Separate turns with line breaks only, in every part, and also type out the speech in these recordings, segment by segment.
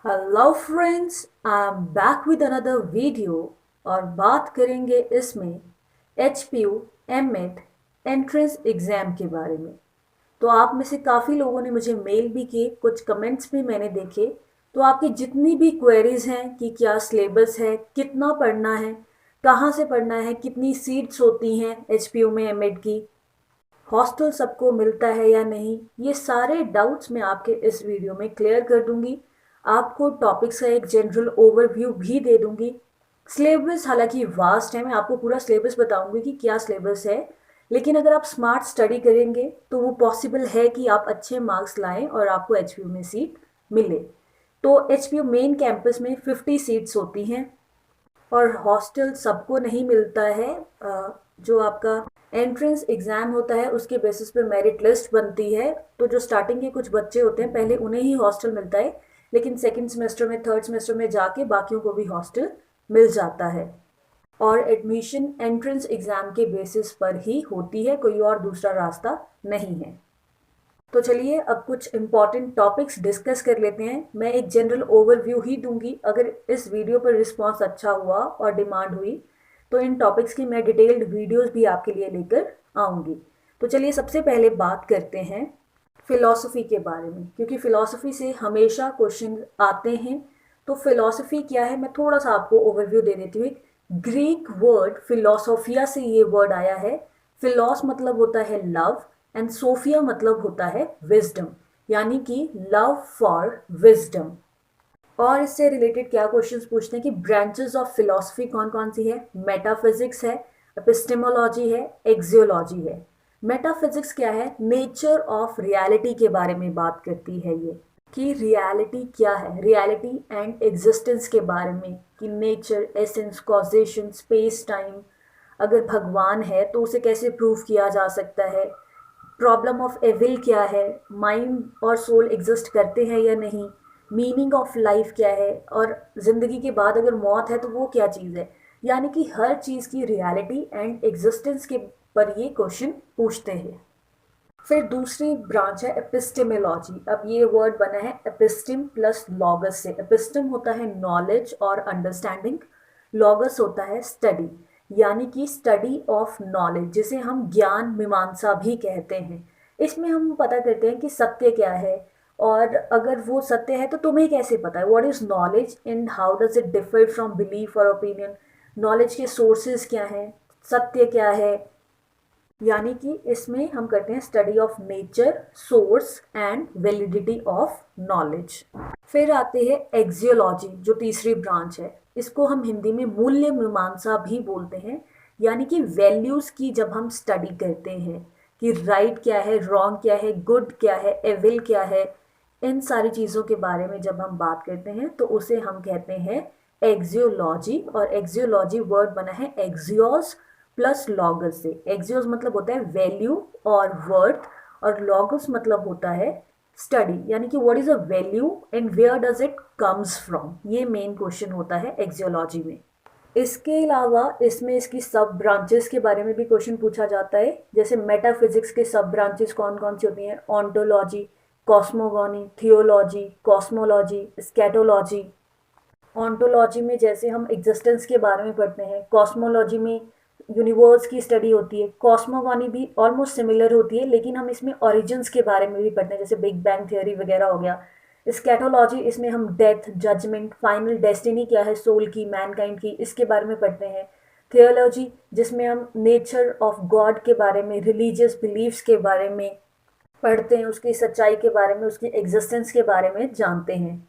Hello friends, I am back with another video. और बात करेंगे इसमें H P U M Ed entrance exam के बारे में। तो आप में से काफ़ी लोगों ने मुझे मेल भी किए, कुछ कमेंट्स भी मैंने देखे। तो आपकी जितनी भी क्वेरीज हैं कि क्या सिलेबस है, कितना पढ़ना है, कहाँ से पढ़ना है, कितनी सीट्स होती हैं एच पी यू में एम एड की, हॉस्टल सबको मिलता है या नहीं, ये सारे डाउट्स मैं आपके इस वीडियो में क्लियर कर दूंगी। आपको टॉपिक्स का एक जनरल ओवरव्यू भी दे दूंगी। सिलेबस हालांकि वास्ट है, मैं आपको पूरा सिलेबस बताऊंगी कि क्या सिलेबस है। लेकिन अगर आप स्मार्ट स्टडी करेंगे तो वो पॉसिबल है कि आप अच्छे मार्क्स लाएं और आपको एच में सीट मिले। तो एच मेन कैंपस में 50 सीट्स होती हैं और हॉस्टल सबको नहीं मिलता है। जो आपका एंट्रेंस एग्ज़ाम होता है उसके बेसिस पे मेरिट लिस्ट बनती है। तो जो स्टार्टिंग के कुछ बच्चे होते हैं पहले उन्हें ही हॉस्टल मिलता है, लेकिन सेकंड सेमेस्टर में, थर्ड सेमेस्टर में जाके बाकियों को भी हॉस्टल मिल जाता है। और एडमिशन एंट्रेंस एग्ज़ाम के बेसिस पर ही होती है, कोई और दूसरा रास्ता नहीं है। तो चलिए अब कुछ इम्पॉर्टेंट टॉपिक्स डिस्कस कर लेते हैं। मैं एक जनरल ओवरव्यू ही दूंगी। अगर इस वीडियो पर रिस्पांस अच्छा हुआ और डिमांड हुई तो इन टॉपिक्स की मैं डिटेल्ड वीडियोस भी आपके लिए लेकर आऊँगी। तो चलिए सबसे पहले बात करते हैं फ़िलॉसफ़ी के बारे में, क्योंकि फ़िलॉसफ़ी से हमेशा क्वेश्चन आते हैं। तो फ़िलॉसफ़ी क्या है, मैं थोड़ा सा आपको ओवरव्यू दे देती हूँ। ग्रीक वर्ड फिलोसोफिया से ये वर्ड आया है। फिलॉस मतलब होता है लव एंड सोफिया मतलब होता है विजडम, यानी कि लव फॉर विजडम। और इससे रिलेटेड क्या क्वेश्चंस पूछते हैं कि ब्रांचेस ऑफ फिलॉसफी कौन कौन सी है। मेटाफिजिक्स है, एपिस्टेमोलॉजी है, एक्सियोलॉजी है। मेटाफिजिक्स क्या है, नेचर ऑफ रियलिटी के बारे में बात करती है ये, कि रियलिटी क्या है, रियलिटी एंड एग्जिस्टेंस के बारे में, कि nature, essence, causation, space time, अगर भगवान है तो उसे कैसे प्रूव किया जा सकता है। प्रॉब्लम ऑफ एविल क्या है, माइंड और सोल एग्जिस्ट करते हैं या नहीं, मीनिंग ऑफ लाइफ क्या है, और ज़िंदगी के बाद अगर मौत है तो वो क्या चीज़ है। यानी कि हर चीज़ की रियलिटी एंड एग्जिस्टेंस के पर ये क्वेश्चन पूछते हैं। फिर दूसरी ब्रांच है एपिस्टेमोलॉजी। अब ये वर्ड बना है एपिस्टिम प्लस लॉगस से। एपिस्टिम होता है नॉलेज और अंडरस्टैंडिंग, लॉगस होता है स्टडी, यानी कि स्टडी ऑफ नॉलेज, जिसे हम ज्ञान मीमांसा भी कहते हैं। इसमें हम पता करते हैं कि सत्य क्या है, और अगर वो सत्य है तो तुम्हें कैसे पता है, what is knowledge and how does it differ from belief और ओपिनियन। नॉलेज के सोर्सेज क्या हैं, सत्य क्या है। यानी कि इसमें हम करते हैं study of nature, source and validity of knowledge. फिर आते हैं एक्सियोलॉजी, जो तीसरी ब्रांच है। इसको हम हिंदी में मूल्य मीमांसा भी बोलते हैं, यानी कि वैल्यूज की जब हम स्टडी करते हैं कि राइट क्या है, रॉन्ग क्या है, गुड क्या है, एविल क्या है, इन सारी चीज़ों के बारे में जब हम बात करते हैं तो उसे हम कहते हैं एक्सियोलॉजी। और एक्सियोलॉजी वर्ड बना है एक्सियोस प्लस लॉगस से। एक्सियोस मतलब होता है वैल्यू और वर्थ, और लॉगस मतलब होता है स्टडी, यानी कि what is a value and where does it comes from. ये मेन क्वेश्चन होता है एक्सियोलॉजी में। इसके अलावा इसमें इसकी सब ब्रांचेस के बारे में भी क्वेश्चन पूछा जाता है। जैसे मेटाफिजिक्स के सब ब्रांचेस कौन कौन सी होती हैं, ऑन्टोलॉजी, कॉस्मोगॉनी, थियोलॉजी, कॉस्मोलॉजी, स्कैटोलॉजी। ऑन्टोलॉजी में जैसे हम एग्जिस्टेंस के बारे में पढ़ते हैं, कॉस्मोलॉजी में यूनिवर्स की स्टडी होती है, कॉस्मोगॉनी भी ऑलमोस्ट सिमिलर होती है लेकिन हम इसमें ओरिजिन्स के बारे में भी पढ़ते हैं, जैसे बिग बैंग थ्योरी वगैरह हो गया। स्कैटोलॉजी, इसमें हम डेथ, जजमेंट, फाइनल डेस्टिनी क्या है सोल की, मैनकाइंड की, इसके बारे में पढ़ते हैं। थियोलॉजी, जिसमें हम नेचर ऑफ गॉड के बारे में, रिलीजियस बिलीव्स के बारे में पढ़ते हैं, उसकी सच्चाई के बारे में, उसकी एग्जिस्टेंस के बारे में जानते हैं।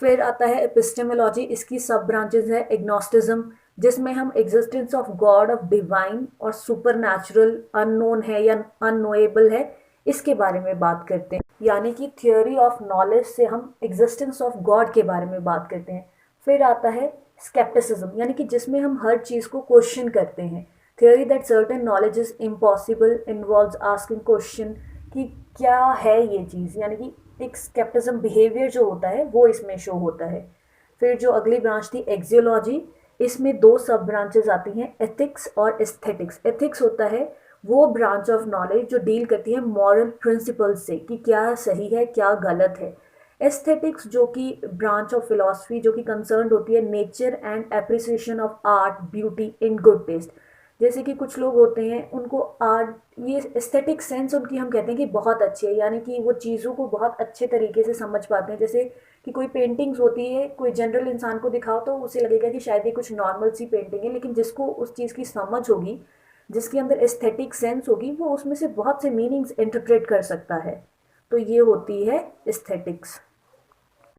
फिर आता है एपिस्टेमोलॉजी। इसकी सब ब्रांचेस है एग्नोस्टिज्म, जिसमें हम existence of God, of divine और सुपर नेचुरल, अननोन है या अननोएबल है, इसके बारे में बात करते हैं। यानी कि थियोरी ऑफ नॉलेज से हम एग्जिस्टेंस ऑफ गॉड के बारे में बात करते हैं। फिर आता है स्केप्टिसिज्म, यानी कि जिसमें हम हर चीज़ को क्वेश्चन करते हैं। Theory that certain knowledge is impossible involves asking question, कि क्या है ये चीज़, यानी कि एक स्केप्टिज्म बिहेवियर जो होता है वो इसमें शो होता है। फिर जो अगली ब्रांच थी एक्सियोलॉजी, इसमें दो सब ब्रांचेस आती हैं, एथिक्स और एस्थेटिक्स। एथिक्स होता है वो ब्रांच ऑफ नॉलेज जो डील करती है मॉरल प्रिंसिपल्स से, कि क्या सही है क्या गलत है। एस्थेटिक्स जो कि ब्रांच ऑफ फिलॉसफी जो कि कंसर्न होती है nature and appreciation of art beauty in good taste. जैसे कि कुछ लोग होते हैं उनको आर्ट, ये एस्थेटिक सेंस उनकी हम कहते हैं कि बहुत अच्छी है, यानी कि वो चीज़ों को बहुत अच्छे तरीके से समझ पाते हैं। जैसे कि कोई पेंटिंग्स होती है, कोई जनरल इंसान को दिखाओ तो उसे लगेगा कि शायद ये कुछ नॉर्मल सी पेंटिंग है, लेकिन जिसको उस चीज़ की समझ होगी, जिसके अंदर एस्थेटिक सेंस होगी, वो उसमें से बहुत से मीनिंग्स इंटरप्रेट कर सकता है। तो ये होती है एस्थेटिक्स।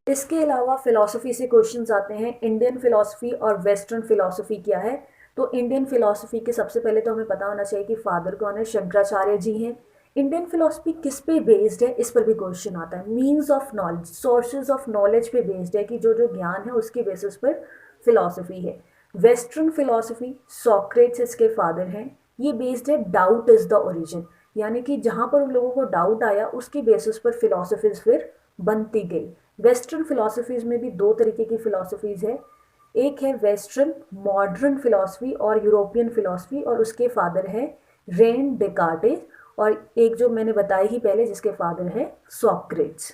इसके अलावा फिलॉसफी से क्वेश्चंस आते हैं, इंडियन फिलॉसफी और वेस्टर्न फिलॉसफी क्या है। तो इंडियन फिलॉसफी के सबसे पहले तो हमें पता होना चाहिए कि फादर कौन है, शंकराचार्य जी हैं। इंडियन फिलॉसफी किस पे बेस्ड है, इस पर भी क्वेश्चन आता है। Means of knowledge, sources of knowledge पे बेस्ड है कि जो जो ज्ञान है उसके बेसिस पर फिलॉसफी है। वेस्टर्न फिलॉसफी, सॉक्रेट्स इसके फादर हैं। ये बेस्ड है डाउट इज द ओरिजिन, यानी कि जहाँ पर उन लोगों को डाउट आया उसके बेसिस पर फिलॉसफीज फिर बनती गई। वेस्टर्न फिलॉसफीज में भी दो तरीके की फिलॉसफीज है, एक है वेस्टर्न मॉडर्न फिलॉसफी और यूरोपियन फिलॉसफी, और उसके फादर है रेन डेकार्टेस, और एक जो मैंने बताई ही पहले जिसके फादर है सॉक्रेट्स।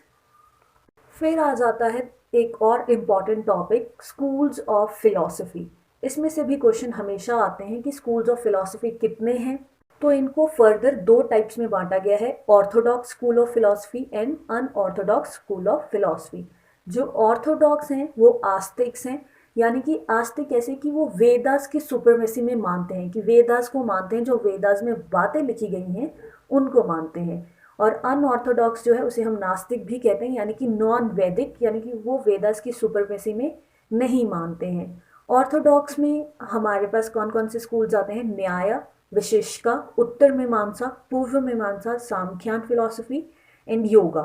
फिर आ जाता है एक और important topic, schools of philosophy. इसमें से भी क्वेश्चन हमेशा आते हैं कि स्कूल्स ऑफ फिलॉसफी कितने हैं। तो इनको फर्दर दो टाइप्स में बांटा गया है, Orthodox school of philosophy and unorthodox school of philosophy. जो ऑर्थोडॉक्स हैं वो आस्तिक्स हैं, यानी कि आस्तिक ऐसे कि वो वेदास की सुपरमेसी में मानते हैं, कि वेदास को मानते हैं, जो वेदास में बातें लिखी गई हैं उनको मानते हैं। और अनऑर्थोडॉक्स जो है उसे हम नास्तिक भी कहते हैं, यानी कि नॉन वैदिक, यानी कि वो वेदास की सुपरमेसी में नहीं मानते हैं। ऑर्थोडॉक्स में हमारे पास कौन कौन से स्कूल्स आते हैं, न्याय, विशिष्का, उत्तर मीमांसा, पूर्व मीमांसा, सांख्यान फिलॉसफी एंड योगा।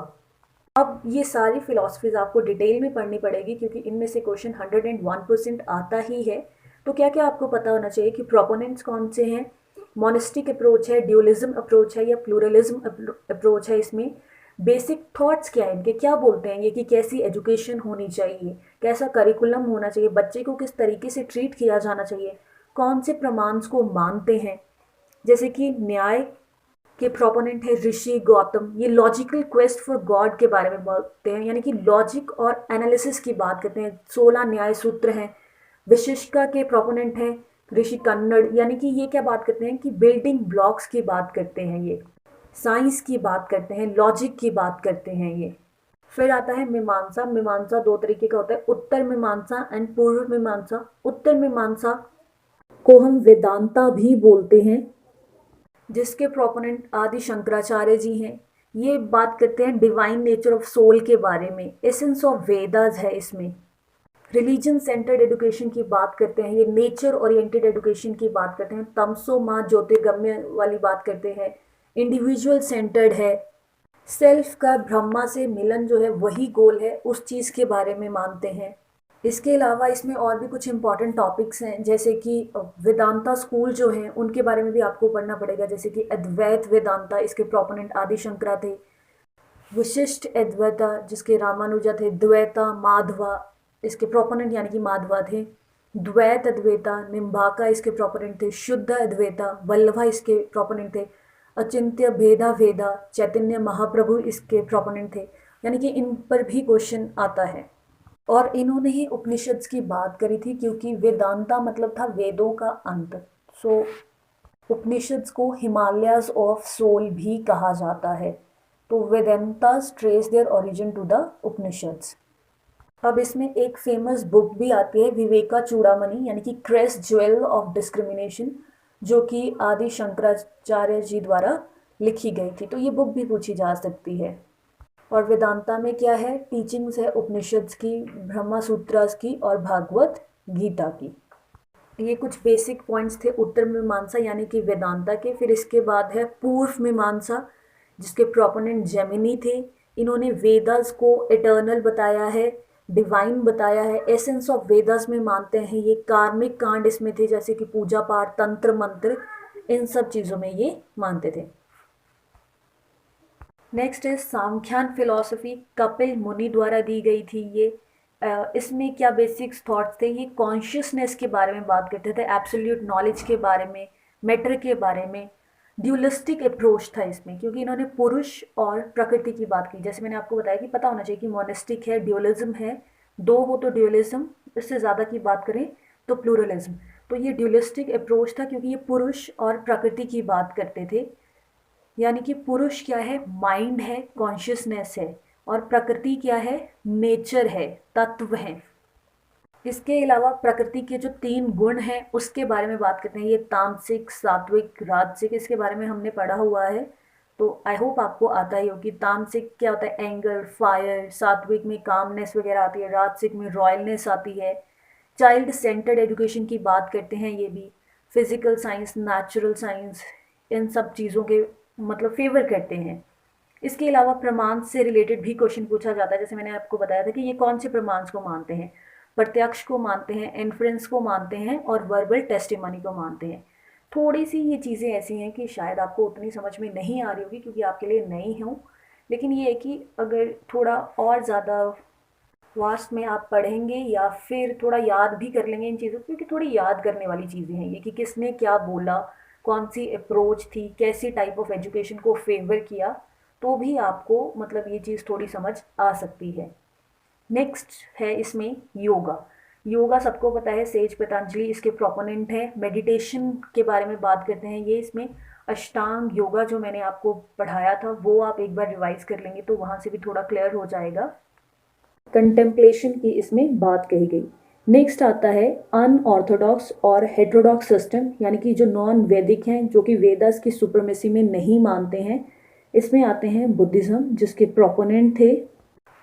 अब ये सारी फिलॉसफीज आपको डिटेल में पढ़नी पड़ेगी क्योंकि इनमें से क्वेश्चन 101% आता ही है। तो क्या क्या आपको पता होना चाहिए कि प्रोपोनेंट्स कौन से हैं, मोनिस्टिक अप्रोच है, ड्यूलिज्म अप्रोच है या प्लूरलिज्म अप्रोच है, इसमें बेसिक थॉट्स क्या है इनके, क्या बोलते हैं ये कि कैसी एजुकेशन होनी चाहिए, कैसा करिकुलम होना चाहिए, बच्चे को किस तरीके से ट्रीट किया जाना चाहिए, कौन से प्रमाण को मानते हैं। जैसे कि न्याय के प्रोपोनेंट है ऋषि गौतम, ये लॉजिकल क्वेस्ट फॉर गॉड के बारे में बोलते हैं, यानी कि लॉजिक और एनालिसिस की बात करते हैं, 16 न्याय सूत्र हैं। विशिष्टा के प्रोपोनेंट है ऋषि कन्नड़, यानी कि ये क्या बात करते हैं कि बिल्डिंग ब्लॉक्स की बात करते हैं, ये साइंस की बात करते हैं, लॉजिक की बात करते हैं ये। फिर आता है मीमांसा। मीमांसा दो तरीके का होता है, उत्तर मीमांसा एंड पूर्व मीमांसा। उत्तर मीमांसा को हम वेदांता भी बोलते हैं, जिसके प्रोपोनेंट आदि शंकराचार्य जी हैं। ये बात करते हैं डिवाइन नेचर ऑफ सोल के बारे में, एसेंस ऑफ वेदास है इसमें। रिलीजन सेंटर्ड एजुकेशन की बात करते हैं, ये नेचर ओरिएंटेड एजुकेशन की बात करते हैं, तमसो माँ ज्योतिर्गम्य वाली बात करते हैं, इंडिविजुअल सेंटर्ड है, सेल्फ का ब्रह्मा से मिलन जो है वही गोल है, उस चीज़ के बारे में मानते हैं। इसके अलावा इसमें और भी कुछ इंपॉर्टेंट टॉपिक्स हैं, जैसे कि वेदांता स्कूल जो हैं उनके बारे में भी आपको पढ़ना पड़ेगा, जैसे कि अद्वैत वेदांता, इसके प्रोपोनेंट आदि शंकरा थे। विशिष्ट अद्वैता जिसके रामानुजा थे, द्वैता माधवा इसके प्रोपोनेंट यानी कि माधवा थे, द्वैत अद्वैता निम्बाका इसके प्रोपोनेंट थे, शुद्ध अद्वैता वल्लभा इसके प्रोपोनेंट थे, अचिंत्य भेदा वेदा चैतन्य महाप्रभु इसके प्रोपोनेंट थे, यानी कि इन पर भी क्वेश्चन आता है। और इन्होंने ही उपनिषद की बात करी थी क्योंकि वेदांता मतलब था वेदों का अंत। सो उपनिषद को हिमालयाज ऑफ सोल भी कहा जाता है। तो Vedantas trace their origin to the Upanishads. अब इसमें एक फेमस बुक भी आती है विवेका चूड़ामणि, यानी कि क्रेस्ट ज्वेल ऑफ डिस्क्रिमिनेशन, जो कि आदि शंकराचार्य जी द्वारा लिखी गई थी। तो ये बुक भी पूछी जा सकती है। और वेदांता में क्या है, टीचिंग्स है उपनिषद की, ब्रह्मा सूत्रास की और भागवत गीता की। ये कुछ बेसिक पॉइंट्स थे उत्तर मीमांसा यानी कि वेदांता के। फिर इसके बाद है पूर्व मीमांसा, जिसके प्रोपोनेंट जेमिनी थे। इन्होंने वेदास को इटर्नल बताया है, डिवाइन बताया है, एसेंस ऑफ वेदास में मानते हैं ये, कार्मिक कांड इसमें थे जैसे कि पूजा पाठ, तंत्र मंत्र, इन सब चीज़ों में ये मानते थे। नेक्स्ट है सांख्यान फिलॉसफी, कपिल मुनि द्वारा दी गई थी ये। इसमें क्या बेसिक्स थॉट्स थे, ये कॉन्शियसनेस के बारे में बात करते थे, एब्सोल्यूट नॉलेज के बारे में, मैटर के बारे में, ड्यूलिस्टिक अप्रोच था इसमें, क्योंकि इन्होंने पुरुष और प्रकृति की बात की। जैसे मैंने आपको बताया कि पता होना चाहिए कि मोनिस्टिक है, ड्यूअलिज्म है, दो हो तो ड्यूअलिज्म, इससे ज़्यादा की बात करें तो प्लूरलिज्म। तो ये ड्यूलिस्टिक अप्रोच था क्योंकि ये पुरुष और प्रकृति की बात करते थे। यानी कि पुरुष क्या है, माइंड है, कॉन्शियसनेस है, और प्रकृति क्या है, नेचर है, तत्व है। इसके अलावा प्रकृति के जो 3 गुण हैं उसके बारे में बात करते हैं। ये तामसिक, सात्विक, राजसिक, इसके बारे में हमने पढ़ा हुआ है, तो आई होप आपको आता ही हो कि तामसिक क्या होता है, एंगर, फायर, सात्विक में कामनेस वगैरह आती है, राजसिक में रॉयलनेस आती है। चाइल्ड सेंटर्ड एजुकेशन की बात करते हैं, ये भी फिजिकल साइंस, नेचुरल साइंस, इन सब चीज़ों के मतलब फेवर करते हैं। इसके अलावा प्रमाण से रिलेटेड भी क्वेश्चन पूछा जाता है। जैसे मैंने आपको बताया था कि ये कौन से प्रमाण को मानते हैं, प्रत्यक्ष को मानते हैं, इन्फ्रेंस को मानते हैं, और वर्बल टेस्टिमनी को मानते हैं। थोड़ी सी ये चीज़ें ऐसी हैं कि शायद आपको उतनी समझ में नहीं आ रही होगी क्योंकि आपके लिए नई हूँ, लेकिन ये है कि अगर थोड़ा और ज़्यादा वास्ट में आप पढ़ेंगे या फिर थोड़ा याद भी कर लेंगे इन चीज़ों को, क्योंकि थोड़ी याद करने वाली चीज़ें हैं ये, कि किसने क्या बोला, कौन सी अप्रोच थी, कैसी टाइप ऑफ एजुकेशन को फेवर किया, तो भी आपको मतलब ये चीज़ थोड़ी समझ आ सकती है। नेक्स्ट है इसमें योगा। योगा सबको पता है, सेज पतंजलि इसके प्रोपोनेंट है। मेडिटेशन के बारे में बात करते हैं ये इसमें। अष्टांग योगा जो मैंने आपको पढ़ाया था वो आप एक बार रिवाइज कर लेंगे तो वहाँ से भी थोड़ा क्लियर हो जाएगा। कंटेम्पलेशन की इसमें बात कही गई। नेक्स्ट आता है अनऑर्थोडॉक्स और हेट्रोडॉक्स सिस्टम, यानी कि जो नॉन वैदिक हैं, जो कि वेदास की सुप्रीमेसी में नहीं मानते हैं। इसमें आते हैं बुद्धिज्म, जिसके प्रोपोनेंट थे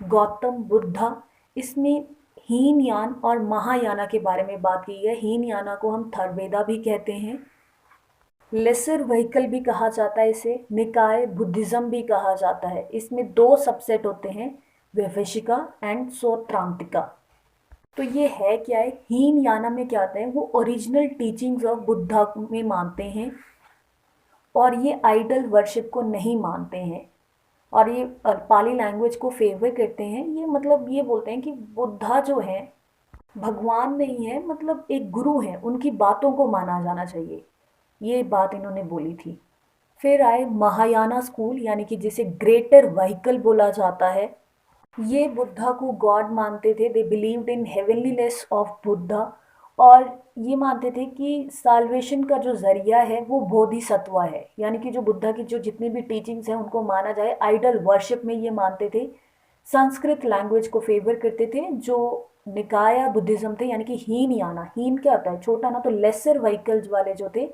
गौतम बुद्धा। इसमें हीनयान और महायाना के बारे में बात की है। हीनयाना को हम थर्वेदा भी कहते हैं, लेसर व्हीकल भी कहा जाता है इसे, निकाय बुद्धिज्म भी कहा जाता है। इसमें 2 सबसेट होते हैं, वैशेषिका एंड सौत्रांतिका। तो ये है क्या है, हीनयाना में क्या आता है, वो ओरिजिनल टीचिंग्स ऑफ बुद्धा में मानते हैं और ये आइडल वर्शिप को नहीं मानते हैं, और ये पाली लैंग्वेज को फेवर करते हैं। ये मतलब ये बोलते हैं कि बुद्धा जो है भगवान नहीं है, मतलब एक गुरु है, उनकी बातों को माना जाना चाहिए। ये बात इन्होंने बोली थी। फिर आए महायाना स्कूल, यानी कि जिसे ग्रेटर व्हीकल बोला जाता है। ये बुद्धा को गॉड मानते थे, they believed in हेवनलीनेस of Buddha, और ये मानते थे कि साल्वेशन का जो जरिया है वो बोधिसत्व है, यानी कि जो बुद्धा की जो जितनी भी टीचिंग्स हैं उनको माना जाए। आइडल वर्शिप में ये मानते थे, संस्कृत लैंग्वेज को फेवर करते थे। जो निकाया बुद्धिज्म थे, यानी कि हीनयाना, हीन क्या होता है, छोटा ना, तो लेसर व्हीकल्स वाले जो थे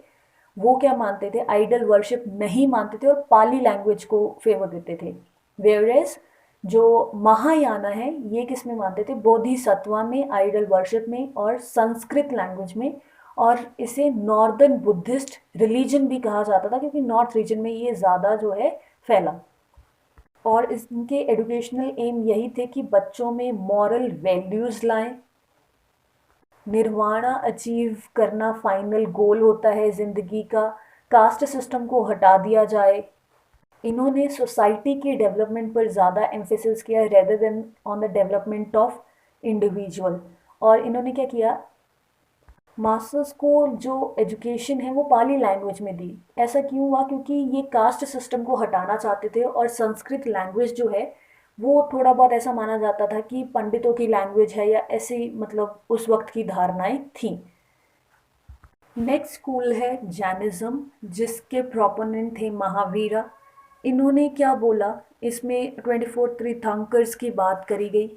वो क्या मानते थे, आइडल वर्शिप नहीं मानते थे और पाली लैंग्वेज को फेवर करते थे। वेयरएज जो महायाना है ये किस में मानते थे, बोधिसत्वा में, आइडल वर्शिप में और संस्कृत लैंग्वेज में। और इसे नॉर्दर्न बुद्धिस्ट रिलीजन भी कहा जाता था क्योंकि नॉर्थ रीजन में ये ज़्यादा जो है फैला। और इनके एजुकेशनल एम यही थे कि बच्चों में मॉरल वैल्यूज़ लाएं। निर्वाणा अचीव करना फाइनल गोल होता है ज़िंदगी का। कास्ट सिस्टम को हटा दिया जाए। इन्होंने सोसाइटी के डेवलपमेंट पर ज़्यादा एम्फेसिस किया rather than on the development of individual. और इन्होंने क्या किया, मास्टर्स को जो एजुकेशन है वो पाली लैंग्वेज में दी। ऐसा क्यों हुआ, क्योंकि ये कास्ट सिस्टम को हटाना चाहते थे और संस्कृत लैंग्वेज जो है वो थोड़ा बहुत ऐसा माना जाता था कि पंडितों की लैंग्वेज है, या ऐसी मतलब उस वक्त की धारणाएं थीं। नेक्स्ट स्कूल है जैनिज्म, जिसके प्रोपोनेंट थे महावीरा। इन्होंने क्या बोला, इसमें 24 तीर्थंकर्स की बात करी गई।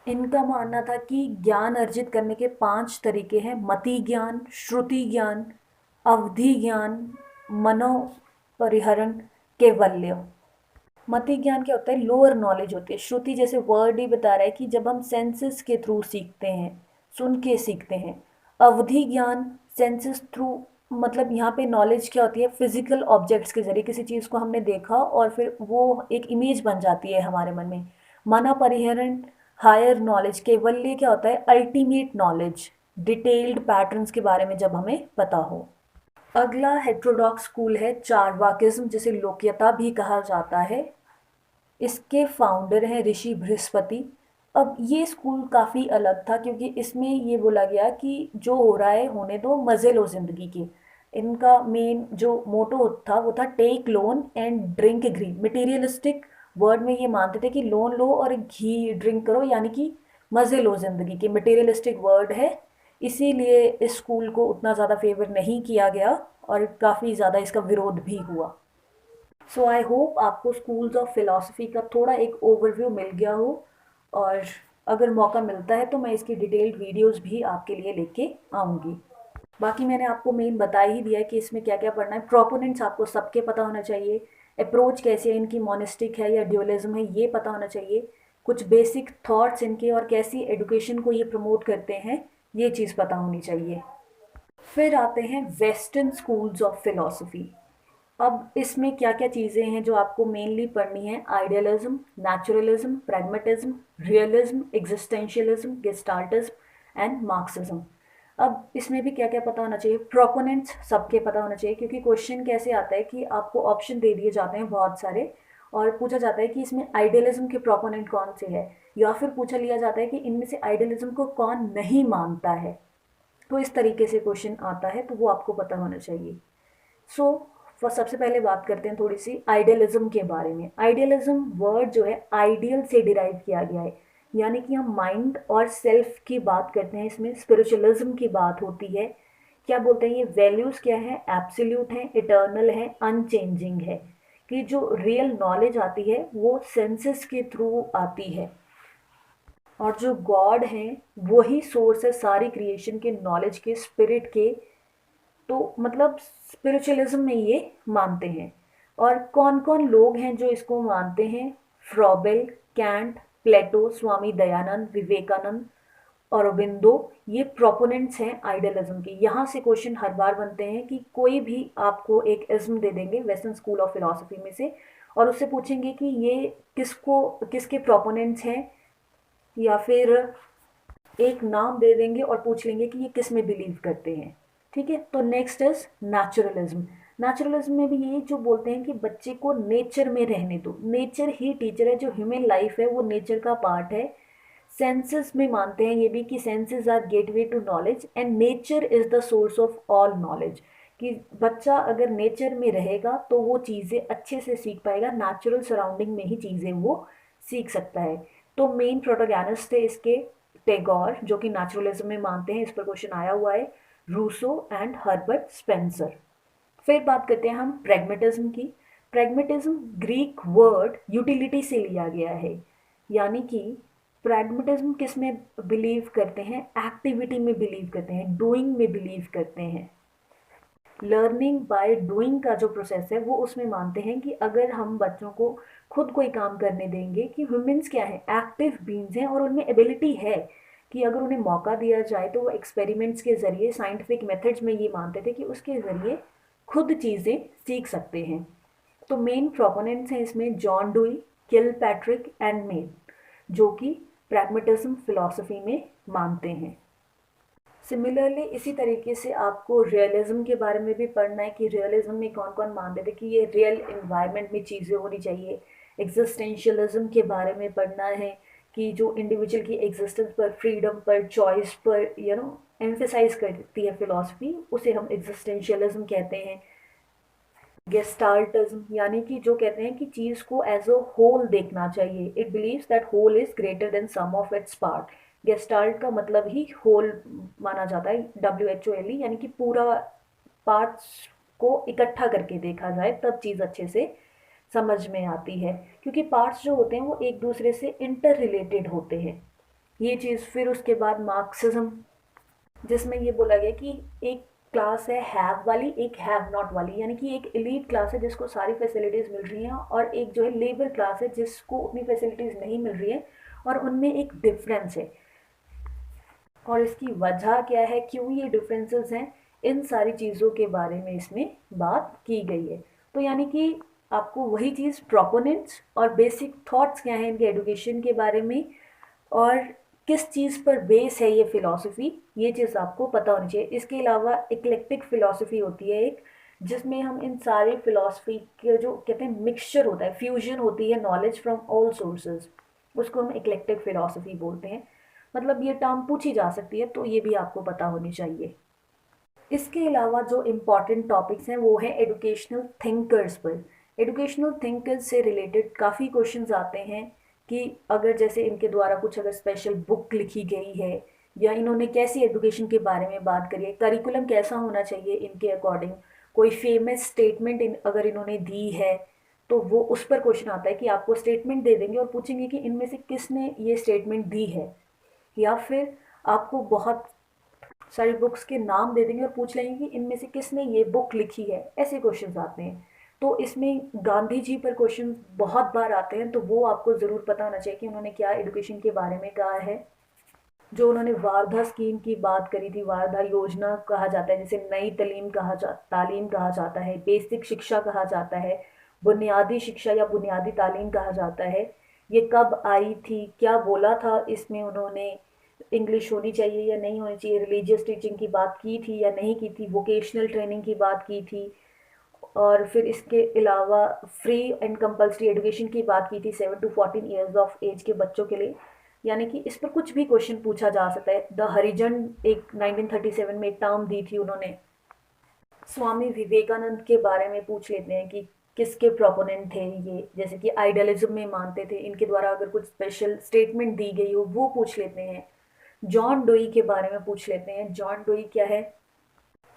इनका मानना था कि ज्ञान अर्जित करने के 5 तरीके हैं, मति ज्ञान, श्रुति ज्ञान, अवधि ज्ञान, मनो परिहरण, कैवल्य। मति ज्ञान क्या होता है, लोअर नॉलेज होती है। श्रुति जैसे वर्ड ही बता रहा है कि जब हम सेंसेस के थ्रू सीखते हैं, सुन के सीखते हैं। अवधि ज्ञान सेंसेस थ्रू, मतलब यहाँ पे नॉलेज क्या होती है, फिजिकल ऑब्जेक्ट्स के जरिए किसी चीज़ को हमने देखा और फिर वो एक इमेज बन जाती है हमारे मन में। मना परिहरण हायर नॉलेज। कैवल्य क्या होता है, अल्टीमेट नॉलेज, डिटेल्ड पैटर्न्स के बारे में जब हमें पता हो। अगला हेट्रोडॉक्स स्कूल है चारवाकिज्म, जिसे लोक्यता भी कहा जाता है। इसके फाउंडर हैं ऋषि बृहस्पति। अब ये स्कूल काफ़ी अलग था क्योंकि इसमें ये बोला गया कि जो हो रहा है होने दो, मज़े लो ज़िंदगी के। इनका मेन जो मोटो था वो था take loan and drink ghee. Materialistic word में ये मानते थे कि लोन लो और घी ड्रिंक करो, यानी कि मज़े लो ज़िंदगी के। मटेरियलिस्टिक वर्ड है, इसीलिए इस स्कूल को उतना ज़्यादा फेवर नहीं किया गया और काफ़ी ज़्यादा इसका विरोध भी हुआ। सो आई होप आपको स्कूल्स ऑफ फिलॉसफी का थोड़ा एक ओवरव्यू मिल गया हो, और अगर मौका मिलता है तो मैं इसकी डिटेल्ड वीडियोस भी आपके लिए लेके आऊँगी। बाकी मैंने आपको मेन बता ही दिया है कि इसमें क्या क्या पढ़ना है। प्रोपोनेंट्स आपको सबके पता होना चाहिए, अप्रोच कैसे है इनकी, मोनिस्टिक है या ड्यूअलिज्म है, ये पता होना चाहिए। कुछ बेसिक थॉट्स इनके और कैसी एडुकेशन को ये प्रमोट करते हैं, ये चीज़ पता होनी चाहिए। फिर आते हैं वेस्टर्न स्कूल्स ऑफ फिलॉसफी। अब इसमें क्या क्या चीज़ें हैं जो आपको मेनली पढ़नी है? Idealism, naturalism, pragmatism, realism, existentialism, gestaltism and Marxism. अब इसमें भी क्या क्या पता होना चाहिए? प्रोपोनेंट्स सबके पता होना चाहिए, क्योंकि क्वेश्चन कैसे आता है कि आपको ऑप्शन दे दिए जाते हैं बहुत सारे और पूछा जाता है कि इसमें आइडियलिज्म के प्रोपोनेंट कौन से है, या फिर पूछा लिया जाता है कि इनमें से आइडियलिज्म को कौन नहीं मानता है। तो इस तरीके से क्वेश्चन आता है, तो वो आपको पता होना चाहिए। सो सबसे पहले बात करते हैं थोड़ी सी आइडियलिज्म के बारे में। आइडियलिज्म वर्ड जो है आइडियल से डिराइव किया गया है, यानी कि हम माइंड और सेल्फ की बात करते हैं, इसमें स्पिरिचुअलिज्म की बात होती है। क्या बोलते हैं ये? वैल्यूज़ क्या है? एब्सोल्यूट है, इटर्नल है, अनचेंजिंग है। कि जो रियल नॉलेज आती है वो सेंसेस के थ्रू आती है, और जो गॉड है वही सोर्स है सारी क्रिएशन के नॉलेज के, स्पिरिट के। तो मतलब स्पिरिचुअलिज्म में ये मानते हैं। और कौन कौन लोग हैं जो इसको मानते हैं? फ्रॉबेल, कैंट, प्लेटो, स्वामी दयानंद, विवेकानंद, औरोबिंदो, ये प्रोपोनेंट्स हैं आइडियलिज्म की। यहाँ से क्वेश्चन हर बार बनते हैं कि कोई भी आपको एक इज्म दे देंगे वेस्टर्न स्कूल ऑफ फिलॉसफी में से, और उससे पूछेंगे कि ये किसको, किसके प्रोपोनेंट्स हैं, या फिर एक नाम दे देंगे और पूछ लेंगे कि ये किस में बिलीव करते हैं। ठीक है, तो नेक्स्ट इज नेचुरलिज्म। नेचुरलिज्म में भी यही जो बोलते हैं कि बच्चे को नेचर में रहने दो, नेचर ही टीचर है, जो ह्यूमन लाइफ है वो नेचर का पार्ट है। सेंसेस में मानते हैं ये भी कि senses are gateway to knowledge and nature is the source of all knowledge. कि बच्चा अगर नेचर में रहेगा तो वो चीज़ें अच्छे से सीख पाएगा, नेचुरल सराउंडिंग में ही चीज़ें वो सीख सकता है। तो मेन प्रोटोगैनिस्ट थे इसके टैगोर, जो कि नेचुरलिज्म में मानते हैं, इस पर क्वेश्चन आया हुआ है, रूसो एंड हर्बर्ट स्पेंसर। फिर बात करते हैं हम प्रैग्मेटिज्म की। प्रैग्मेटिज्म ग्रीक वर्ड यूटिलिटी से लिया गया है, यानी कि प्रैग्मेटिज्म किस में बिलीव करते हैं? एक्टिविटी में बिलीव करते हैं, डूइंग में बिलीव करते हैं। लर्निंग बाय डूइंग का जो प्रोसेस है वो उसमें मानते हैं कि अगर हम बच्चों को खुद कोई काम करने देंगे, कि ह्यूमंस क्या है? एक्टिव बींग्स हैं, और उनमें एबिलिटी है कि अगर उन्हें मौका दिया जाए तो वो एक्सपेरिमेंट्स के ज़रिए, साइंटिफिक मेथड्स में ये मानते थे कि उसके ज़रिए खुद चीज़ें सीख सकते हैं। तो मेन प्रोपोनेंट्स हैं इसमें John Dewey, Kilpatrick and मेल, जो कि प्रैग्मेटिज्म फिलॉसफी में मानते हैं। सिमिलरली इसी तरीके से आपको रियलिज्म के बारे में भी पढ़ना है कि रियलिज्म में कौन कौन मानते थे कि ये रियल इन्वायरमेंट में चीज़ें होनी चाहिए। एग्जिस्टेंशियलिज्म के बारे में पढ़ना है कि जो इंडिविजुअल की एग्जिस्टेंस पर, फ्रीडम पर, चॉइस पर एम्फेसाइज करती है फिलॉसफी, उसे हम एग्जिस्टेंशियलिज्म कहते हैं। गेस्टाल्टिज्म, यानी कि जो कहते हैं कि चीज़ को एज अ होल देखना चाहिए। It believes that whole is greater than sum of its part. Gestalt का मतलब ही होल माना जाता है, WHOLE, यानी कि पूरा पार्ट्स को इकट्ठा करके देखा जाए तब चीज़ अच्छे से समझ में आती है, क्योंकि पार्ट्स जो होते हैं वो एक दूसरे से इंटर रिलेटेड होते हैं। ये चीज़। फिर उसके बाद मार्क्सिज्म, जिसमें ये बोला गया कि एक क्लास है हैव वाली, एक हैव नॉट वाली, यानी कि एक एलीट क्लास है जिसको सारी फैसिलिटीज़ मिल रही हैं, और एक जो है लेबर क्लास है जिसको उतनी फैसिलिटीज़ नहीं मिल रही है, और उनमें एक डिफरेंस है। और इसकी वजह क्या है, क्यों ये डिफरेंसेस हैं, इन सारी चीज़ों के बारे में इसमें बात की गई है। तो यानी कि आपको वही चीज़, प्रोपोनेंट्स और बेसिक थॉट्स क्या हैं इनके एडुकेशन के बारे में, और किस चीज़ पर बेस है ये फ़िलॉसफी, ये चीज़ आपको पता होनी चाहिए। इसके अलावा इक्लेक्टिक फ़िलॉसफी होती है एक, जिसमें हम इन सारी फ़िलॉसफी के जो कहते हैं मिक्सचर होता है, फ्यूजन होती है नॉलेज फ्रॉम ऑल सोर्सेज, उसको हम इक्लेक्टिक फ़िलॉसफी बोलते हैं। मतलब ये टर्म पूछी जा सकती है, तो ये भी आपको पता होनी चाहिए। इसके अलावा जो इम्पॉर्टेंट टॉपिक्स हैं वो हैं एजुकेशनल थिंकर्स पर। एजुकेशनल थिंकर्स से रिलेटेड काफ़ी क्वेश्चंस आते हैं कि अगर जैसे इनके द्वारा कुछ अगर स्पेशल बुक लिखी गई है या इन्होंने कैसी एजुकेशन के बारे में बात करी है, करिकुलम कैसा होना चाहिए इनके अकॉर्डिंग, कोई फेमस स्टेटमेंट अगर इन्होंने दी है तो वो उस पर क्वेश्चन आता है कि आपको स्टेटमेंट दे देंगे और पूछेंगे कि इनमें से किसने ये स्टेटमेंट दी है, या फिर आपको बहुत सारी बुक्स के नाम दे देंगे और पूछ लेंगे कि इनमें से किसने ये बुक लिखी है। ऐसे क्वेश्चंस आते हैं। तो इसमें गांधी जी पर क्वेश्चन बहुत बार आते हैं, तो वो आपको ज़रूर पता होना चाहिए कि उन्होंने क्या एजुकेशन के बारे में कहा है। जो उन्होंने वारधा स्कीम की बात करी थी, वारधा योजना कहा जाता है, जिसे नई तालीम कहा जाता है, बेसिक शिक्षा कहा जाता है, बुनियादी शिक्षा या बुनियादी तालीम कहा जाता है। ये कब आई थी, क्या बोला था इसमें उन्होंने, इंग्लिश होनी चाहिए या नहीं होनी चाहिए, रिलीजियस टीचिंग की बात की थी या नहीं की थी, वोकेशनल ट्रेनिंग की बात की थी, और फिर इसके अलावा फ्री एंड कंपल्सरी एजुकेशन की बात की थी 7 to 14 ईयर्स ऑफ एज के बच्चों के लिए। यानी कि इस पर कुछ भी क्वेश्चन पूछा जा सकता है। द हरिजन एक 1937 में एक टर्म दी थी उन्होंने। स्वामी विवेकानंद के बारे में पूछ लेते हैं कि किसके प्रोपोनेंट थे ये, जैसे कि आइडियलिज्म में मानते थे, इनके द्वारा अगर कुछ स्पेशल स्टेटमेंट दी गई हो वो पूछ लेते हैं। जॉन डोई के बारे में पूछ लेते हैं, जॉन डोई क्या है,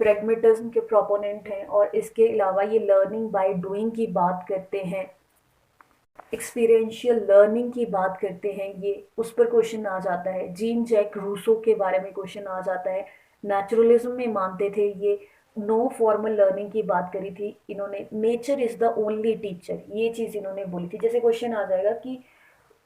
प्रेगमेटिज्म के प्रोपोनेंट हैं, और इसके अलावा ये लर्निंग बाय डूइंग की बात करते हैं, एक्सपीरियंशियल लर्निंग की बात करते हैं, ये उस पर क्वेश्चन आ जाता है। जीन जैक रूसो के बारे में क्वेश्चन आ जाता है। नेचुरलिज्म में मानते थे ये, नो फॉर्मल लर्निंग की बात करी थी इन्होंने। Nature is the only teacher, ये चीज़ इन्होंने बोली थी। जैसे क्वेश्चन आ जाएगा कि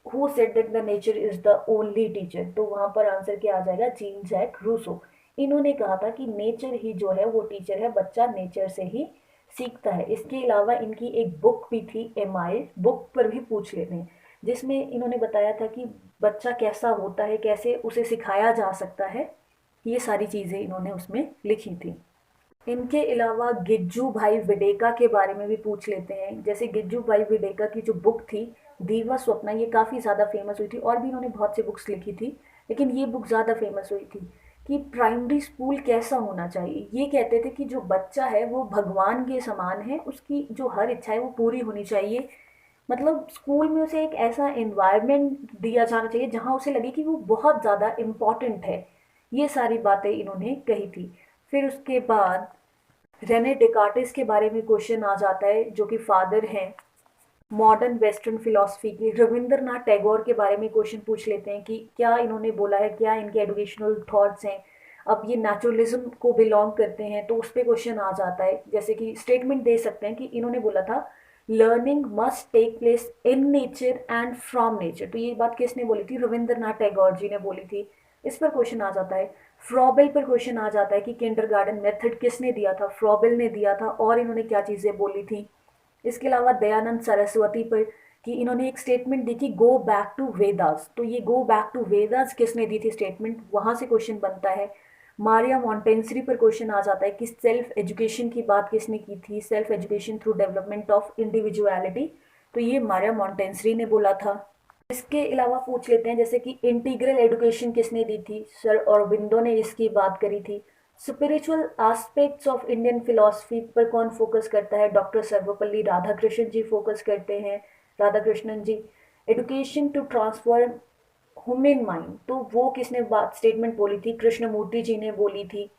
who said that the nature is the only teacher, तो वहां पर आंसर क्या आ जाएगा, जीन जैक रूसो। इन्होंने कहा था कि नेचर ही जो है वो टीचर है, बच्चा नेचर से ही सीखता है। इसके अलावा इनकी एक बुक भी थी, एमाइल, बुक पर भी पूछ लेते हैं, जिसमें इन्होंने बताया था कि बच्चा कैसा होता है, कैसे उसे सिखाया जा सकता है, ये सारी चीज़ें इन्होंने उसमें लिखी थी। इनके अलावा गिज्जू भाई विडेका के बारे में भी पूछ लेते हैं। जैसे गिज्जू भाई विडेका की जो बुक थी दीवा स्वप्ना, ये काफ़ी ज़्यादा फेमस हुई थी, और भी इन्होंने बहुत सी बुक्स लिखी थी, लेकिन ये बुक ज़्यादा फेमस हुई थी कि प्राइमरी स्कूल कैसा होना चाहिए। ये कहते थे कि जो बच्चा है वो भगवान के समान है, उसकी जो हर इच्छा है वो पूरी होनी चाहिए। मतलब स्कूल में उसे एक ऐसा एनवायरनमेंट दिया जाना चाहिए जहाँ उसे लगे कि वो बहुत ज़्यादा इम्पॉर्टेंट है। ये सारी बातें इन्होंने कही थी। फिर उसके बाद रेने डेकार्टिस के बारे में क्वेश्चन आ जाता है, जो कि फादर हैं मॉडर्न वेस्टर्न फिलॉसफी के। रविंद्रनाथ टैगोर के बारे में क्वेश्चन पूछ लेते हैं कि क्या इन्होंने बोला है, क्या इनके एजुकेशनल थॉट्स हैं। अब ये नेचुरलिज्म को बिलोंग करते हैं, तो उस पर क्वेश्चन आ जाता है। जैसे कि स्टेटमेंट दे सकते हैं कि इन्होंने बोला था learning must take place in nature and from nature. तो ये बात किसने बोली थी, रविंद्रनाथ टैगोर जी ने बोली थी। इस पर क्वेश्चन आ जाता है। फ्रॉबेल पर क्वेश्चन आ जाता है कि किंडरगार्टन मेथड किसने दिया था, फ्रॉबेल ने दिया था, और इन्होंने क्या चीज़ें बोली थी। इसके अलावा दयानंद सरस्वती पर कि इन्होंने एक स्टेटमेंट दी थी गो बैक टू वेदास, तो ये गो बैक टू वेदास किसने दी थी स्टेटमेंट, वहां से क्वेश्चन बनता है। मारिया मॉन्टेंसरी पर क्वेश्चन आ जाता है कि सेल्फ एजुकेशन की बात किसने की थी, self education through development of individuality, तो ये मारिया मॉन्टेंसरी ने बोला था। इसके अलावा पूछ लेते हैं जैसे कि इंटीग्रल एजुकेशन किसने दी थी, सर अरबिंदो ने इसकी बात करी थी। Spiritual aspects of Indian philosophy पर कौन फोकस करता है, डॉक्टर सर्वपल्ली राधाकृष्णन जी फोकस करते हैं, Radhakrishnan ji. Education to transform human mind, तो वो किसने बात स्टेटमेंट बोली थी, कृष्णमूर्ति जी ने बोली थी।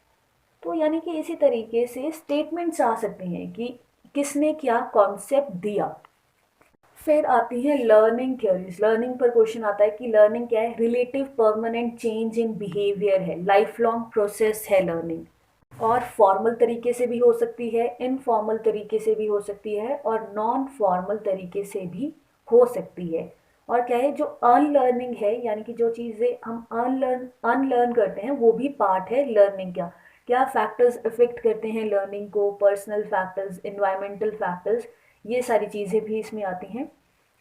तो यानी कि इसी तरीके से स्टेटमेंट्स आ सकते हैं कि किसने क्या कॉन्सेप्ट दिया। फिर आती है लर्निंग थ्योरीज। लर्निंग पर क्वेश्चन आता है कि लर्निंग क्या है, relative permanent change in behaviour है, लाइफ लॉन्ग प्रोसेस है लर्निंग। और फॉर्मल तरीके से भी हो सकती है, इनफॉर्मल तरीके से भी हो सकती है, और नॉन फॉर्मल तरीके से भी हो सकती है। और क्या है, जो अनलर्निंग है, यानी कि जो चीज़ें हम अनलर्न करते हैं वो भी पार्ट है लर्निंग का। क्या फैक्टर्स इफेक्ट करते हैं लर्निंग को, पर्सनल फैक्टर्स, इन्वायरमेंटल फैक्टर्स, ये सारी चीज़ें भी इसमें आती हैं।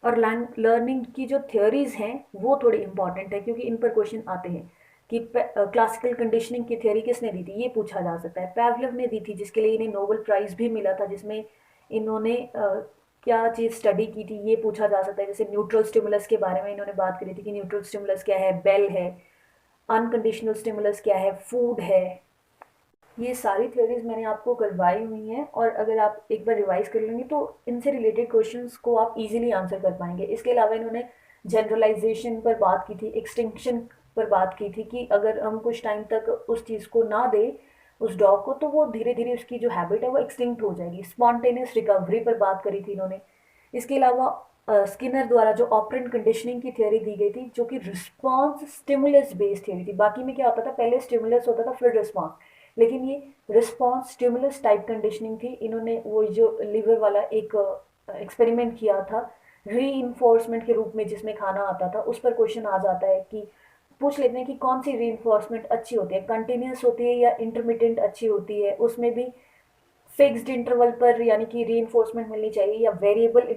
और लर्निंग की जो थ्योरीज हैं वो थोड़ी इंपॉर्टेंट है, क्योंकि इन पर क्वेश्चन आते हैं कि क्लासिकल कंडीशनिंग की थ्योरी किसने दी थी, ये पूछा जा सकता है। पैवलव ने दी थी, जिसके लिए इन्हें नोबेल प्राइज़ भी मिला था, जिसमें इन्होंने क्या चीज़ स्टडी की थी ये पूछा जा सकता है। जैसे न्यूट्रल स्टिमुलस के बारे में इन्होंने बात करी थी कि न्यूट्रल स्टिमुलस क्या है, बेल है। अनकंडीशनल स्टिमुलस क्या है, फूड है। ये सारी थ्योरीज मैंने आपको करवाई हुई हैं, और अगर आप एक बार रिवाइज कर लेंगे तो इनसे रिलेटेड क्वेश्चंस को आप इजीली आंसर कर पाएंगे। इसके अलावा इन्होंने जनरलाइजेशन पर बात की थी, एक्सटिंक्शन पर बात की थी कि अगर हम कुछ टाइम तक उस चीज़ को ना दें उस डॉग को, तो वो धीरे धीरे उसकी जो हैबिट है वो एक्सटिंक्ट हो जाएगी। स्पॉन्टेनियस रिकवरी पर बात करी थी इन्होंने। इसके अलावा स्किनर द्वारा जो ऑपरेंट कंडीशनिंग की थ्योरी दी गई थी, जो कि रिस्पॉन्स स्टिमुलस बेस्ड थ्योरी थी। बाकी में क्या होता था, पहले स्टिमुलस होता था फिर रिस्पॉन्स, लेकिन ये रिस्पॉन्स स्टिमुलस टाइप कंडीशनिंग थी। इन्होंने वो जो लिवर वाला एक एक्सपेरिमेंट किया था री के रूप में, जिसमें खाना आता था, उस पर क्वेश्चन आ जाता है कि पूछ लेते हैं कि कौन सी री अच्छी होती है, कंटिन्यूस होती है या इंटरमीडियंट अच्छी होती है। उसमें भी फिक्स्ड इंटरवल पर यानी कि रीइंफोर्समेंट मिलनी चाहिए, या वेरिएबल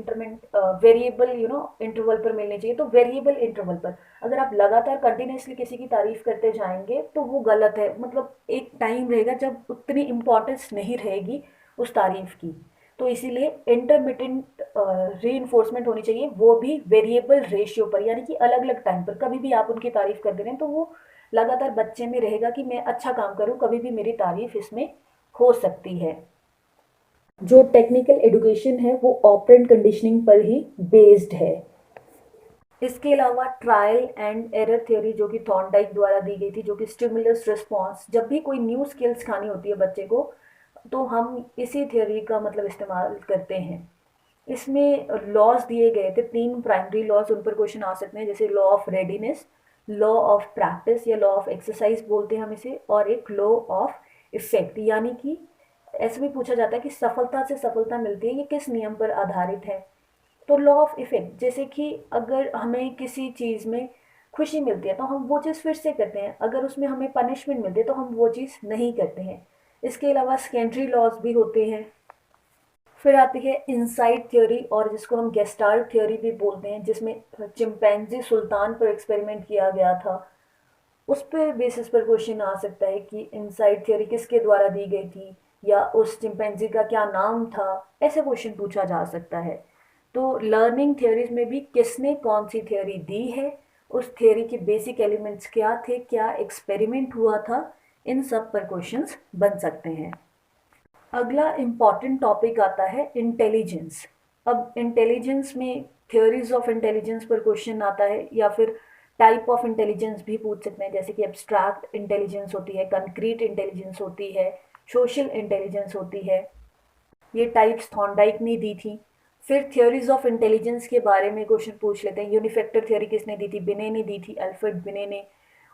इंटरवल पर मिलनी चाहिए। तो वेरिएबल इंटरवल पर अगर आप लगातार कंटिन्यूसली किसी की तारीफ करते जाएंगे तो वो गलत है। मतलब एक टाइम रहेगा जब उतनी इम्पोर्टेंस नहीं रहेगी उस तारीफ की। तो इसीलिए इंटरमिटेंट रीइंफोर्समेंट होनी चाहिए, वो भी वेरिएबल रेशियो पर, यानी कि अलग अलग टाइम पर। कभी भी आप उनकी तारीफ कर दे रहे हैं तो वो लगातार बच्चे में रहेगा कि मैं अच्छा काम करूं, कभी भी मेरी तारीफ इसमें हो सकती है। जो टेक्निकल एजुकेशन है वो ऑपरेंट कंडीशनिंग पर ही बेस्ड है। इसके अलावा ट्रायल एंड एरर थ्योरी जो कि थॉर्नडाइक द्वारा दी गई थी, जो कि स्टिमुलस रिस्पॉन्स, जब भी कोई न्यू स्किल्स सिखानी होती है बच्चे को तो हम इसी थ्योरी का मतलब इस्तेमाल करते हैं। इसमें लॉज दिए गए थे, 3 प्राइमरी लॉज, उन पर क्वेश्चन आ सकते हैं, जैसे law of readiness, law of practice या लॉ ऑफ एक्सरसाइज बोलते हैं हम इसे, और एक लॉ ऑफ इफेक्ट। यानी कि ऐसे भी पूछा जाता है कि सफलता से सफलता मिलती है, ये किस नियम पर आधारित है। तो लॉ ऑफ इफेक्ट, जैसे कि अगर हमें किसी चीज़ में खुशी मिलती है तो हम वो चीज़ फिर से करते हैं, अगर उसमें हमें पनिशमेंट मिलती है तो हम वो चीज़ नहीं करते हैं। इसके अलावा सेकेंडरी लॉज भी होते हैं। फिर आती है इनसाइट थ्योरी, और जिसको हम गेस्टाल्ट थ्योरी भी बोलते हैं, जिसमें चिंपैंजी सुल्तान पर एक्सपेरिमेंट किया गया था। उस पर बेसिस पर क्वेश्चन आ सकता है कि इनसाइट थ्योरी किसके द्वारा दी गई थी, या उस चिंपैंजी का क्या नाम था। ऐसे क्वेश्चन पूछा जा सकता है। तो लर्निंग थ्योरीज में भी किसने कौन सी थ्योरी दी है, उस थ्योरी के बेसिक एलिमेंट्स क्या थे, क्या एक्सपेरिमेंट हुआ था, इन सब पर क्वेश्चंस बन सकते हैं। अगला इम्पॉर्टेंट टॉपिक आता है इंटेलिजेंस। अब इंटेलिजेंस में थ्योरीज ऑफ इंटेलिजेंस पर क्वेश्चन आता है, या फिर टाइप ऑफ इंटेलिजेंस भी पूछ सकते हैं, जैसे कि एब्स्ट्रैक्ट इंटेलिजेंस होती है, कंक्रीट इंटेलिजेंस होती है, सोशल इंटेलिजेंस होती है। ये टाइप्स थॉर्नडाइक ने दी थी। फिर थ्योरीज ऑफ इंटेलिजेंस के बारे में क्वेश्चन पूछ लेते हैं। यूनिफैक्टर थ्योरी किसने दी थी, बिने ने दी थी, अल्फ्रेड बिने ने।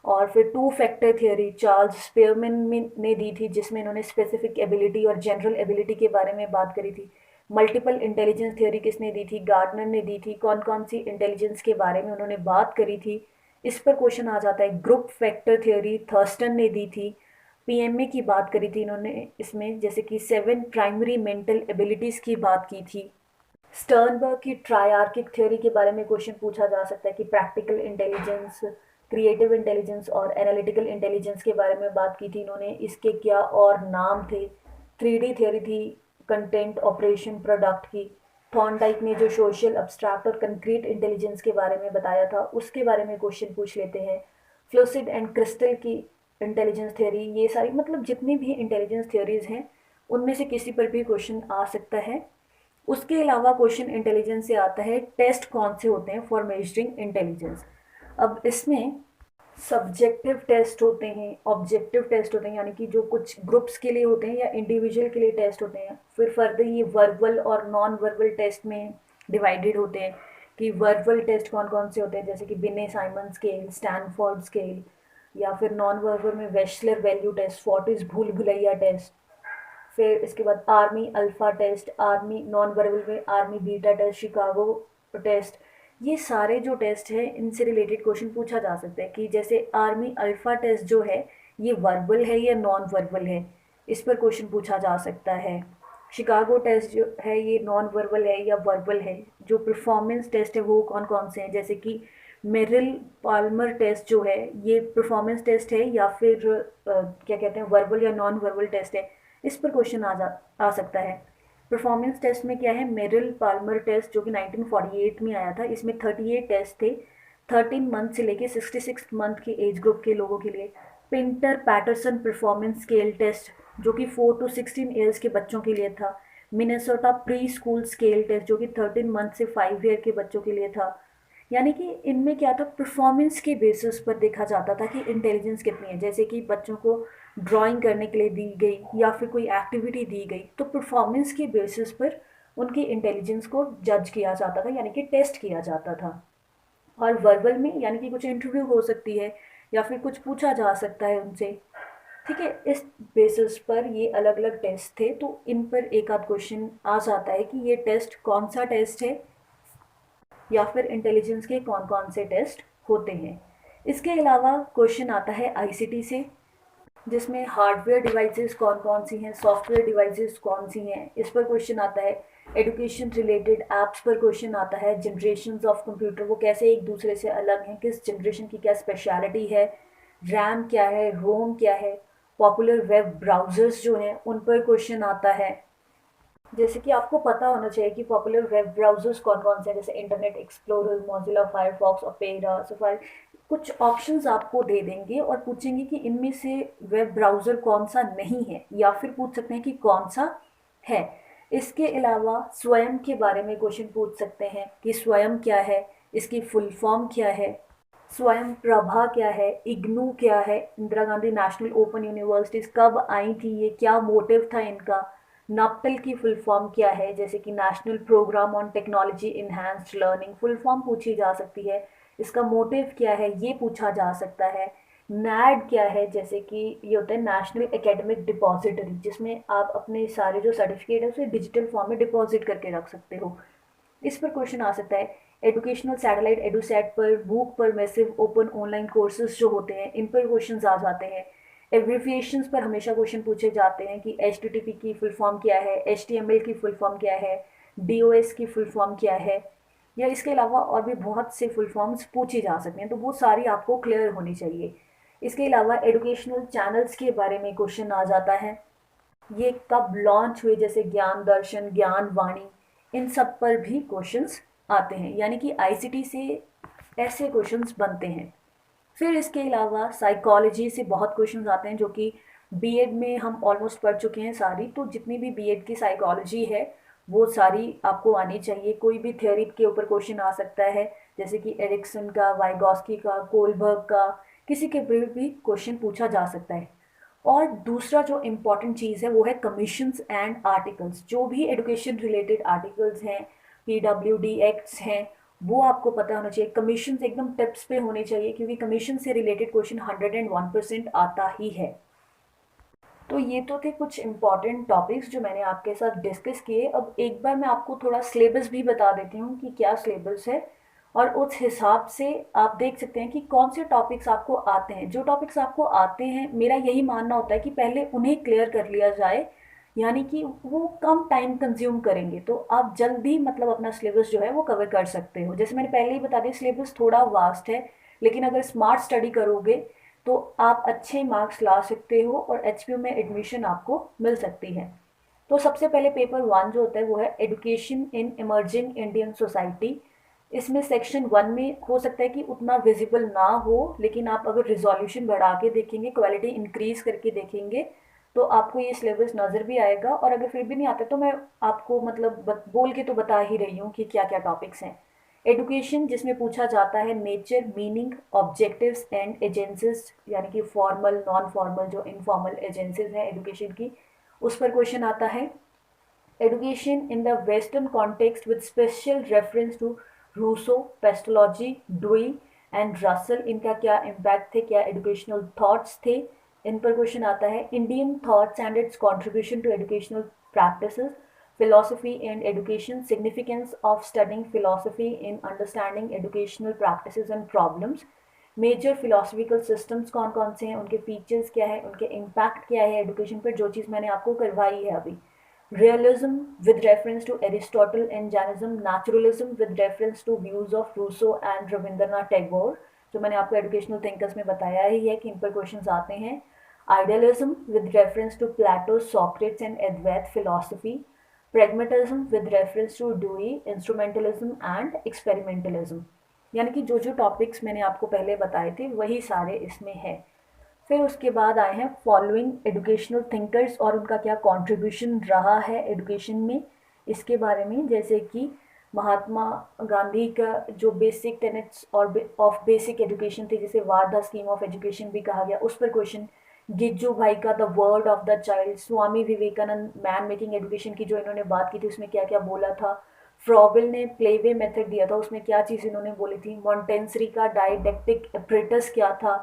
और फिर two factor theory Charles Spearman ने दी थी, जिसमें इन्होंने स्पेसिफिक एबिलिटी और जनरल एबिलिटी के बारे में बात करी थी। मल्टीपल इंटेलिजेंस थ्योरी किसने दी थी, गार्डनर ने दी थी। कौन कौन सी इंटेलिजेंस के बारे में उन्होंने बात करी थी, इस पर क्वेश्चन आ जाता है। ग्रुप फैक्टर थ्योरी थर्स्टन ने दी थी। पीएमए की बात करी थी इन्होंने इसमें, जैसे कि 7 प्राइमरी मेंटल एबिलिटीज़ की बात की थी। स्टर्नबर्ग की ट्रायआर्किक थ्योरी के बारे में क्वेश्चन पूछा जा सकता है कि प्रैक्टिकल इंटेलिजेंस, क्रिएटिव इंटेलिजेंस और एनालिटिकल इंटेलिजेंस के बारे में बात की थी इन्होंने। इसके क्या और नाम थे। 3D थ्योरी थी कंटेंट ऑपरेशन प्रोडक्ट की। थॉर्नडाइक ने जो सोशल अब्स्ट्रैक्ट और कंक्रीट इंटेलिजेंस के बारे में बताया था, उसके बारे में क्वेश्चन पूछ लेते हैं। फ्लूसिड एंड क्रिस्टल की इंटेलिजेंस थ्योरी, ये सारी मतलब जितनी भी इंटेलिजेंस थ्योरीज हैं उनमें से किसी पर भी क्वेश्चन आ सकता है। उसके अलावा क्वेश्चन इंटेलिजेंस से आता है टेस्ट कौन से होते हैं फॉर मेजरिंग इंटेलिजेंस। अब इसमें सब्जेक्टिव टेस्ट होते हैं, ऑब्जेक्टिव टेस्ट होते हैं, यानी कि जो कुछ ग्रुप्स के लिए होते हैं या इंडिविजुअल के लिए टेस्ट होते हैं। फिर फर्दर ये वर्बल और नॉन वर्बल टेस्ट में डिवाइडेड होते हैं कि वर्बल टेस्ट कौन कौन से होते हैं, जैसे कि बिने साइमन स्केल, स्टैनफोर्ड स्केल। या फिर नॉन वर्बल में वेशलर वैल्यू टेस्ट, फोर्टिस भूल भुलैया टेस्ट। फिर इसके बाद army alpha test, army non verbal में army beta test, Chicago test. ये सारे जो टेस्ट हैं इनसे रिलेटेड क्वेश्चन पूछा जा सकता है कि जैसे आर्मी अल्फ़ा टेस्ट जो है ये वर्बल है या नॉन वर्बल है, इस पर क्वेश्चन पूछा जा सकता है। शिकागो टेस्ट जो है ये नॉन वर्बल है या वर्बल है। जो परफॉर्मेंस टेस्ट है वो कौन कौन से हैं, जैसे कि मेरिल पाल्मर टेस्ट जो है ये परफॉर्मेंस टेस्ट है, या फिर क्या कहते हैं वर्बल या नॉन वर्बल टेस्ट है, इस पर क्वेश्चन आ सकता है। परफॉर्मेंस टेस्ट में क्या है, मेरिल पाल्मर टेस्ट जो कि 1948 में आया था, इसमें 38 टेस्ट थे 13 मंथ से लेके 66 मंथ के एज ग्रुप के लोगों के लिए। Pintner Paterson performance scale test जो कि 4 to 16 ईयर्स के बच्चों के लिए था। Minnesota preschool scale test जो कि 13 मंथ से 5 ईयर के बच्चों के लिए था। यानी कि इनमें क्या था, परफॉर्मेंस के बेसिस पर देखा जाता था कि इंटेलिजेंस कितनी है। जैसे कि बच्चों को ड्राइंग करने के लिए दी गई या फिर कोई एक्टिविटी दी गई, तो परफॉर्मेंस के बेसिस पर उनकी इंटेलिजेंस को जज किया जाता था, यानी कि टेस्ट किया जाता था। और वर्बल में यानी कि कुछ इंटरव्यू हो सकती है या फिर कुछ पूछा जा सकता है उनसे। ठीक है, इस बेसिस पर ये अलग अलग टेस्ट थे, तो इन पर एक आध क्वेश्चन आ जाता है कि ये टेस्ट कौन सा टेस्ट है या फिर इंटेलिजेंस के कौन कौन से टेस्ट होते हैं। इसके अलावा क्वेश्चन आता है आईसीटी से, जिसमें हार्डवेयर डिवाइसेस कौन कौन सी हैं, सॉफ्टवेयर डिवाइसेस कौन सी हैं, इस पर क्वेश्चन आता है। एजुकेशन रिलेटेड ऐप्स पर क्वेश्चन आता है। जनरेशन ऑफ कंप्यूटर वो कैसे एक दूसरे से अलग हैं, किस जनरेशन की क्या स्पेशलिटी है, रैम क्या है, रोम क्या है। पॉपुलर वेब ब्राउज़र्स जो हैं उन पर क्वेश्चन आता है। जैसे कि आपको पता होना चाहिए कि पॉपुलर वेब ब्राउज़र्स कौन कौन से हैं, जैसे internet explorer, Mozilla Firefox, opera, safari. कुछ ऑप्शंस आपको दे देंगे और पूछेंगे कि इनमें से वेब ब्राउज़र कौन सा नहीं है, या फिर पूछ सकते हैं कि कौन सा है। इसके अलावा स्वयं के बारे में क्वेश्चन पूछ सकते हैं कि स्वयं क्या है, इसकी फुल फॉर्म क्या है, स्वयं प्रभा क्या है, इग्नू क्या है, Indira Gandhi national open universities कब आई थी, ये क्या मोटिव था इनका। नाप्टल की फुल फॉर्म क्या है, जैसे कि national programme on technology enhanced learning, full form पूछी जा सकती है। इसका मोटिव क्या है ये पूछा जा सकता है। नैड क्या है, जैसे कि ये होता है नेशनल एकेडमिक डिपॉजिटरी, जिसमें आप अपने सारे जो सर्टिफिकेट है उसे डिजिटल फॉर्म में डिपॉजिट करके रख सकते हो। इस पर क्वेश्चन आ सकता है। एजुकेशनल सैटेलाइट एडुसेट पर, मूक पर, मैसिव ओपन ऑनलाइन कोर्सेज जो होते हैं इन पर क्वेश्चन आ जाते हैं। एब्रिविएशंस पर हमेशा क्वेश्चन पूछे जाते हैं कि HTTP की फुल फॉर्म क्या है, HTML की फुल फॉर्म क्या है, DOS की फुल फॉर्म क्या है, या इसके अलावा और भी बहुत से फुल फॉर्म्स पूछी जा सकते हैं, तो वो सारी आपको क्लियर होनी चाहिए। इसके अलावा एजुकेशनल चैनल्स के बारे में क्वेश्चन आ जाता है, ये कब लॉन्च हुए, जैसे ज्ञान दर्शन, ज्ञान वाणी, इन सब पर भी क्वेश्चंस आते हैं। यानी कि आईसीटी से ऐसे क्वेश्चंस बनते हैं। फिर इसके अलावा साइकोलॉजी से बहुत क्वेश्चंस आते हैं, जो कि बीएड में हम ऑलमोस्ट पढ़ चुके हैं सारी, तो जितनी भी बीएड की साइकोलॉजी है वो सारी आपको आनी चाहिए। कोई भी थ्योरी के ऊपर क्वेश्चन आ सकता है, जैसे कि एरिक्सन का, वाइगॉस्की का, कोलबर्ग का, किसी के भी क्वेश्चन पूछा जा सकता है। और दूसरा जो इम्पॉर्टेंट चीज़ है वो है कमीशंस एंड आर्टिकल्स। जो भी एजुकेशन रिलेटेड आर्टिकल्स हैं, PWD एक्ट्स हैं, वो आपको पता होना चाहिए। कमीशंस एकदम टिप्स पे होने चाहिए, क्योंकि कमीशन से रिलेटेड क्वेश्चन 101% आता ही है। तो ये तो थे कुछ इम्पॉर्टेंट टॉपिक्स जो मैंने आपके साथ डिस्कस किए। अब एक बार मैं आपको थोड़ा सिलेबस भी बता देती हूँ कि क्या सिलेबस है, और उस हिसाब से आप देख सकते हैं कि कौन से टॉपिक्स आपको आते हैं। जो टॉपिक्स आपको आते हैं, मेरा यही मानना होता है कि पहले उन्हें क्लियर कर लिया जाए, यानी कि वो कम टाइम कंज्यूम करेंगे, तो आप जल्दी मतलब अपना सिलेबस जो है वो कवर कर सकते हो। जैसे मैंने पहले ही बता दिया, सिलेबस थोड़ा वास्ट है, लेकिन अगर स्मार्ट स्टडी करोगे तो आप अच्छे मार्क्स ला सकते हो और HPU में एडमिशन आपको मिल सकती है। तो सबसे पहले पेपर 1 जो होता है वो है education in emerging Indian society. इसमें सेक्शन 1 में हो सकता है कि उतना विजिबल ना हो, लेकिन आप अगर रिजोल्यूशन बढ़ा के देखेंगे, क्वालिटी इंक्रीज करके देखेंगे, तो आपको ये सिलेबस नज़र भी आएगा। और अगर फिर भी नहीं आता तो मैं आपको मतलब बोल के तो बता ही रही हूँ कि क्या क्या टॉपिक्स हैं। एडुकेशन, जिसमें पूछा जाता है nature, meaning, objectives and agencies, यानी कि फॉर्मल, नॉन फॉर्मल, जो इनफॉर्मल एजेंसीज हैं एडुकेशन की, उस पर क्वेश्चन आता है। Education in the western context with special reference to Rousseau, Pestalozzi, Dewey and Russell, इनका क्या इम्पैक्ट थे, क्या एडुकेशनल थॉट्स थे, इन पर क्वेश्चन आता है। Indian thoughts and its contribution to educational practices, philosophy and education, significance of studying philosophy in understanding educational practices and problems, major philosophical systems कौन कौन से हैं, उनके फीचर्स क्या है, उनके इम्पैक्ट क्या है एजुकेशन पर, जो चीज़ मैंने आपको करवाई है अभी। Realism with reference to Aristotle and Jainism, naturalism with reference to views of Rousseau and Rabindranath Tagore, जो मैंने आपको एजुकेशनल थिंकर्स में बताया ही है कि इन पर क्वेश्चन आते हैं। Idealism with reference to Plato, Socrates and Advaita philosophy. pragmatism with reference to Dewey, instrumentalism and experimentalism। यानी कि जो जो टॉपिक्स मैंने आपको पहले बताए थे वही सारे इसमें है। फिर उसके बाद आए हैं फॉलोइंग एजुकेशनल थिंकर्स और उनका क्या कंट्रीब्यूशन रहा है एजुकेशन में, इसके बारे में। जैसे कि महात्मा गांधी का जो बेसिक टेनेट्स और ऑफ बेसिक एजुकेशन थी, जिसे वार्धा स्कीम ऑफ एजुकेशन भी कहा गया, उस पर क्वेश्चन। गिज्जू भाई का the word of the child, Swami Vivekananda man making education की जो इन्होंने बात की थी उसमें क्या क्या बोला था। फ्रॉबेल ने प्लेवे मेथड दिया था, उसमें क्या चीज़ इन्होंने बोली थी। मॉन्टेंसरी का डायडेक्टिक एपरेटस क्या था।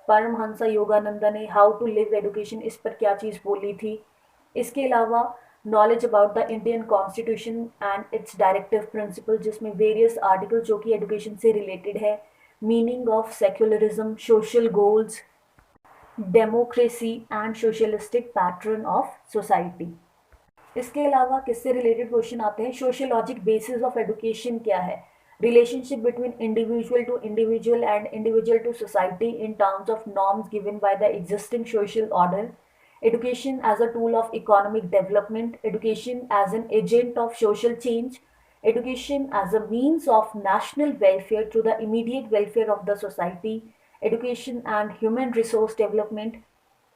परमहंसा योगानंदा ने हाउ टू लिव एजुकेशन, इस पर क्या चीज़ बोली थी। इसके अलावा knowledge about the Indian constitution and it's directive principle, जिसमें वेरियस आर्टिकल जो कि एजुकेशन से रिलेटेड है। Meaning of secularism, social goals, democracy and socialistic pattern of society. इसके अलावा किससे रिलेटेड क्वेश्चन आते हैं, सोशियोलॉजिक बेसिस ऑफ एजुकेशन क्या है, relationship between individual to individual and individual to society in terms of norms given by the existing social order, education as a tool of economic development, education as an agent of social change, education as a means of national welfare through the immediate welfare of the society, education and human resource development,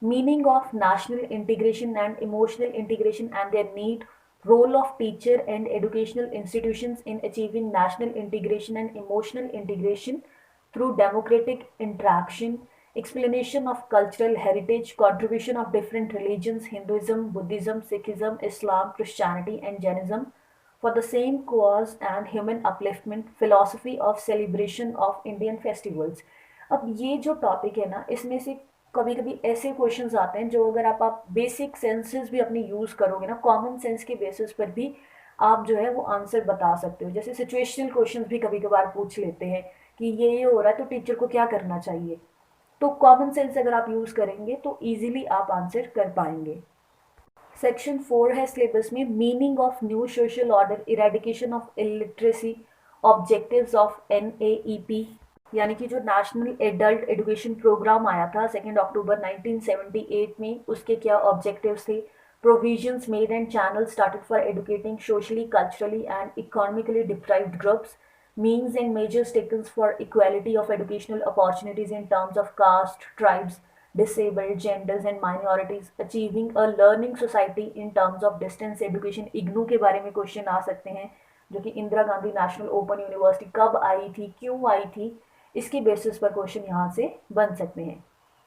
meaning of national integration and emotional integration and their need, role of teacher and educational institutions in achieving national integration and emotional integration through democratic interaction, explanation of cultural heritage, contribution of different religions, Hinduism, Buddhism, Sikhism, Islam, Christianity and Jainism for the same cause and human upliftment, philosophy of celebration of Indian festivals। अब ये जो topic है ना, इसमें से कभी कभी ऐसे क्वेश्चंस आते हैं जो अगर आप बेसिक सेंसेस भी अपनी यूज़ करोगे ना, कॉमन सेंस के बेसिस पर भी आप जो है वो आंसर बता सकते हो। जैसे सिचुएशनल क्वेश्चंस भी कभी कभार पूछ लेते हैं कि ये हो रहा है तो टीचर को क्या करना चाहिए, तो कॉमन सेंस अगर आप यूज़ करेंगे तो इजीली आप आंसर कर पाएंगे। सेक्शन 4 है सिलेबस में, meaning of new social order, eradication of illiteracy, objectives of NAEP, यानी कि जो नेशनल एडल्ट एजुकेशन प्रोग्राम आया था 2 अक्टूबर 1978 में, उसके क्या ऑब्जेक्टिव्स थे। Provisions made and channel started for educating socially, culturally and economically deprived groups, means and measures taken for equality of educational opportunities in terms of caste, tribes, disabled, genders and minorities, achieving a learning society in terms of distance education। IGNOU के बारे में question आ सकते हैं, जो कि Indira Gandhi national open university कब आई थी, क्यों आई थी, इसके बेसिस पर क्वेश्चन यहाँ से बन सकते हैं।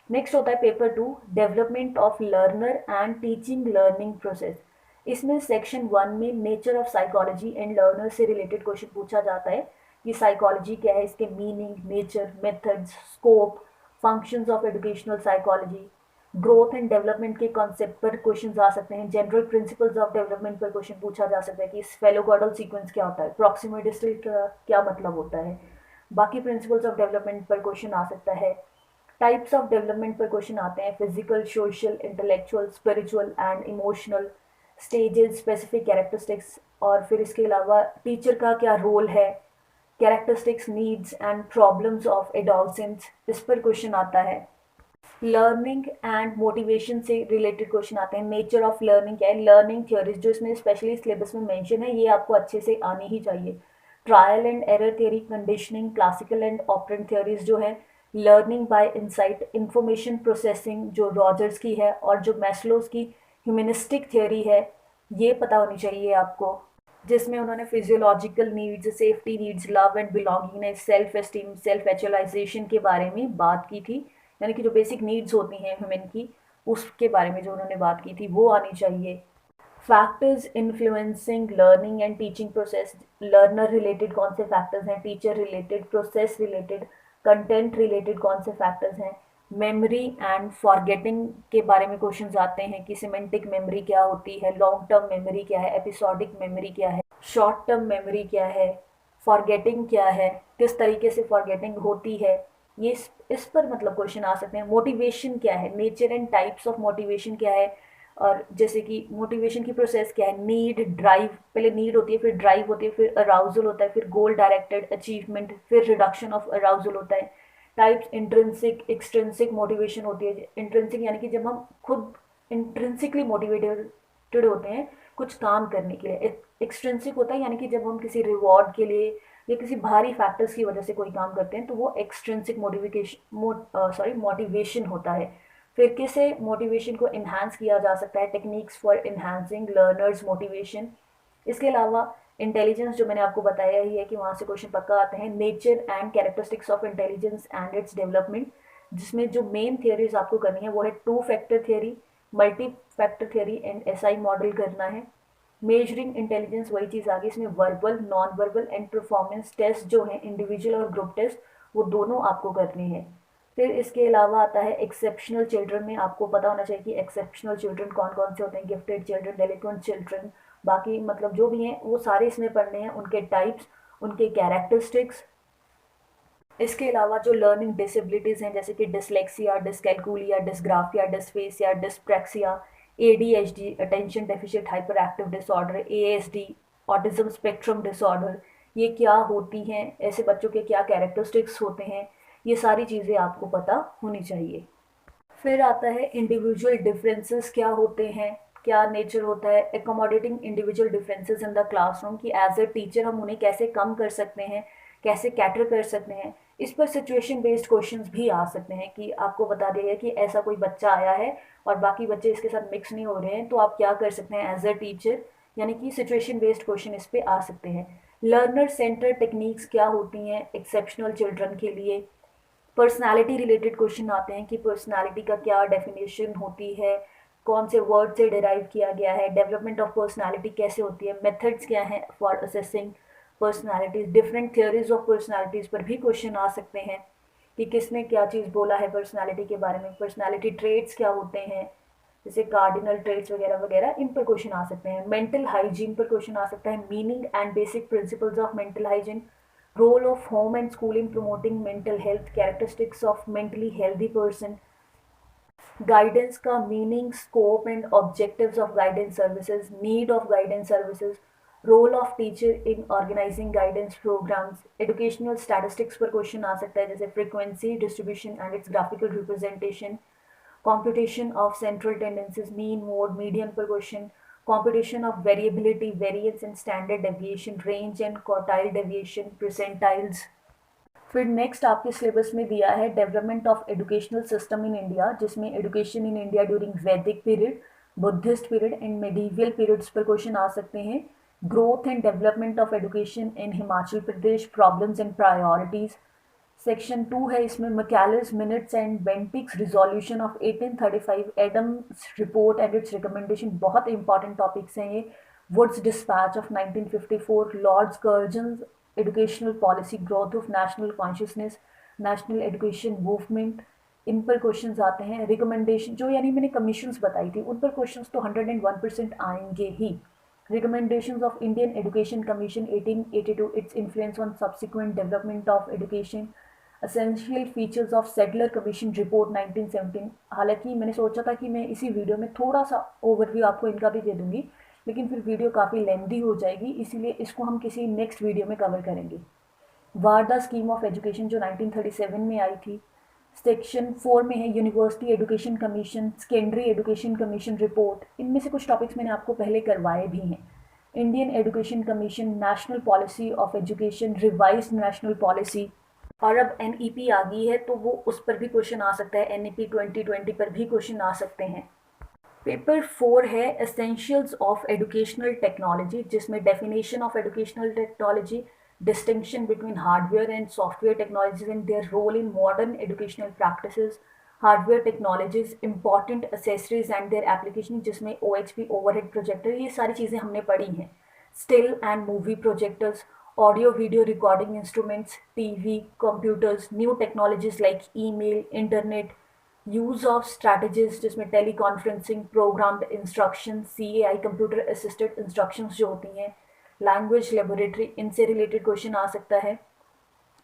नेक्स्ट होता है paper 2, development of learner and teaching learning process. इसमें सेक्शन 1 में nature of psychology and learner से रिलेटेड क्वेश्चन पूछा जाता है कि साइकोलॉजी क्या है, इसके meaning, nature, methods, scope, functions of educational psychology, growth and development के कॉन्सेप्ट पर क्वेश्चन आ सकते हैं। जनरल प्रिंसिपल्स ऑफ डेवलपमेंट पर क्वेश्चन पूछा जा सकता है कि फेलोगॉडल सीक्वेंस क्या होता है, प्रॉक्सिमल डिस्टेंस का क्या मतलब होता है। बाकी प्रिंसिपल्स ऑफ डेवलपमेंट पर क्वेश्चन आ सकता है। टाइप्स ऑफ डेवलपमेंट पर क्वेश्चन आते हैं, physical, social, intellectual, spiritual and emotional, stages, specific characteristics, और फिर इसके अलावा टीचर का क्या रोल है, characteristics, needs and problems of adolescents, इस पर क्वेश्चन आता है। लर्निंग एंड मोटिवेशन से रिलेटेड क्वेश्चन आते हैं। नेचर ऑफ लर्निंग क्या है, लर्निंग थ्योरीज जो इसमें स्पेशली सिलेबस में मेंशन है, ये आपको अच्छे से आनी ही चाहिए। Trial and error theory, conditioning, classical and operant theories जो है, learning by insight, information processing जो रॉजर्स की है, और जो मैस्लोज की ह्यूमनिस्टिक थ्योरी है, ये पता होनी चाहिए आपको, जिसमें उन्होंने physiological needs, safety needs, love and belongingness, self esteem, self actualisation के बारे में बात की थी, यानी कि जो बेसिक नीड्स होती हैं ह्यूमन की, उसके बारे में जो उन्होंने बात की थी वो आनी चाहिए। Factors influencing learning and teaching process, learner related कौन से फैक्टर्स हैं, teacher related, process related, content related कौन से फैक्टर्स हैं। मेमोरी एंड फॉरगेटिंग के बारे में क्वेश्चंस आते हैं कि सिमेंटिक मेमोरी क्या होती है, लॉन्ग टर्म मेमोरी क्या है, एपिसोडिक मेमोरी क्या है, शॉर्ट टर्म मेमोरी क्या है, फॉरगेटिंग क्या है, किस तरीके से फॉरगेटिंग होती है, ये इस पर मतलब क्वेश्चन आ सकते हैं। मोटिवेशन क्या है, nature and types of motivation क्या है, और जैसे कि मोटिवेशन की प्रोसेस क्या है, नीड, ड्राइव, पहले नीड होती है, फिर ड्राइव होती है, फिर अराउजल होता है, फिर गोल डायरेक्टेड अचीवमेंट, फिर रिडक्शन ऑफ अराउजल होता है। टाइप्स इंट्रिंसिक, एक्सट्रिंसिक मोटिवेशन होती है। इंट्रिंसिक यानी कि जब हम खुद इंट्रिंसिकली मोटिवेटेड होते हैं कुछ काम करने के लिए। एक्सट्रिंसिक होता है यानी कि जब हम किसी रिवॉर्ड के लिए या किसी बाहरी फैक्टर्स की वजह से कोई काम करते हैं, तो वो एक्सट्रिंसिक मोटिवेशन होता है। फिर कैसे मोटिवेशन को इन्हांस किया जा सकता है, techniques for enhancing learners motivation. इसके अलावा इंटेलिजेंस जो मैंने आपको बताया ही है कि वहाँ से क्वेश्चन पक्का आते हैं। Nature and characteristics of intelligence and its development, जिसमें जो मेन थियरीज आपको करनी है वो है two factor theory, multi factor theory and SI model करना है। मेजरिंग इंटेलिजेंस वही चीज़ आ गई, इसमें verbal, non verbal and performance test जो है इंडिविजुअल और ग्रुप टेस्ट, वो दोनों आपको करने हैं। फिर इसके अलावा आता है एक्सेप्शनल चिल्ड्रन में, आपको पता होना चाहिए कि एक्सेप्शनल चिल्ड्रन कौन कौन से होते हैं, गिफ्टेड चिल्ड्रन, डेलिक्वेंट चिल्ड्रन, बाकी मतलब जो भी हैं वो सारे इसमें पढ़ने हैं, उनके टाइप्स, उनके कैरेक्टरिस्टिक्स। इसके अलावा जो लर्निंग डिसेबिलिटीज़ हैं जैसे कि dyslexia, dyscalculia, dysgraphia, dysphasia, dyspraxia, ADHD, attention deficient hyper active disorder, ASD, autism spectrum disorder, ये क्या होती हैं, ऐसे बच्चों के क्या कैरेक्टरिस्टिक्स होते हैं, ये सारी चीज़ें आपको पता होनी चाहिए। फिर आता है इंडिविजुअल डिफरेंसेस क्या होते हैं, क्या नेचर होता है, accommodating individual differences in the classroom, कि एज अ टीचर हम उन्हें कैसे कम कर सकते हैं, कैसे कैटर कर सकते हैं। इस पर सिचुएशन बेस्ड क्वेश्चंस भी आ सकते हैं कि आपको बता दिया गया कि ऐसा कोई बच्चा आया है और बाकी बच्चे इसके साथ मिक्स नहीं हो रहे हैं, तो आप क्या कर सकते हैं एज अ टीचर, यानी कि सिचुएशन बेस्ड क्वेश्चन इस पे आ सकते हैं। लर्नर सेंटर टेक्निक्स क्या होती हैं एक्सेप्शनल चिल्ड्रन के लिए। पर्सनालिटी रिलेटेड क्वेश्चन आते हैं कि पर्सनालिटी का क्या डेफिनेशन होती है, कौन से वर्ड से डिराइव किया गया है, डेवलपमेंट ऑफ पर्सनालिटी कैसे होती है, मेथड्स क्या हैं for assessing personalities, different theories of personalities पर भी क्वेश्चन आ सकते हैं कि किसने क्या चीज़ बोला है पर्सनालिटी के बारे में, पर्सनालिटी ट्रेट्स क्या होते हैं, जैसे कार्डिनल ट्रेट्स वगैरह वगैरह, इन पर क्वेश्चन आ सकते हैं। मेंटल हाइजीन पर क्वेश्चन आ सकता है, meaning and basic principles of mental hygiene, role of home and school in promoting mental health, characteristics of mentally healthy person, guidance का meaning, scope and objectives of guidance services, need of guidance services, role of teacher in organizing guidance programs, educational statistics पर question आ सकता है जैसे frequency distribution and its graphical representation, computation of central tendencies, mean, mode, median per question, computation of variability, variance and standard deviation, range and quartile deviation, percentiles। फिर next आपके syllabus में दिया है development of educational system in India, जिसमें education in India during Vedic period, Buddhist period and medieval periods पर question आ सकते हैं। Growth and development of education in Himachal Pradesh, problems and priorities. Section 2 है, इसमें Macaulay's minutes and Bentinck's resolution of 1835, Adam's report and its recommendation, बहुत important topics हैं ये। Wood's despatch of 1954, Lord's Curzon educational policy, growth of national consciousness, national education movement, इन पर questions आते हैं। Recommendation जो यानी मैंने कमीशंस बताई थी उन पर क्वेश्चंस तो 101% आएंगे ही। Recommendations of Indian Education Commission 1882, its influence on subsequent development of education, Essential Features of Sadler Commission Report 1917। हालांकि मैंने सोचा था कि मैं इसी वीडियो में थोड़ा सा ओवरव्यू आपको इनका भी दे दूंगी, लेकिन फिर वीडियो काफ़ी लेंदी हो जाएगी, इसीलिए इसको हम किसी नेक्स्ट वीडियो में कवर करेंगे। वारदा स्कीम ऑफ एजुकेशन जो 1937 में आई थी। सेक्शन 4 में है university education commission, secondary education commission report, इनमें से कुछ टॉपिक्स मैंने आपको पहले करवाए भी हैं। Indian education commission, national policy of education, revised national policy, और अब एनईपी आ गई है तो वो उस पर भी क्वेश्चन आ सकता है, एनईपी 2020 पर भी क्वेश्चन आ सकते हैं। पेपर 4 है एसेंशियल्स ऑफ एजुकेशनल टेक्नोलॉजी, जिसमें definition of educational technology, distinction between hardware and software technologies and their role in modern educational practices, hardware technologies, important accessories and their application, जिसमें OHP overhead projector, ये सारी चीज़ें हमने पढ़ी हैं। still and movie projectors, audio video recording instruments, TV, computers, new technologies like email, internet, use of strategies जिसमें teleconferencing, programmed instruction, CAI computer assisted instructions जो होती हैं, लैंग्वेज लेबोरेटरी, इनसे रिलेटेड क्वेश्चन आ सकता है।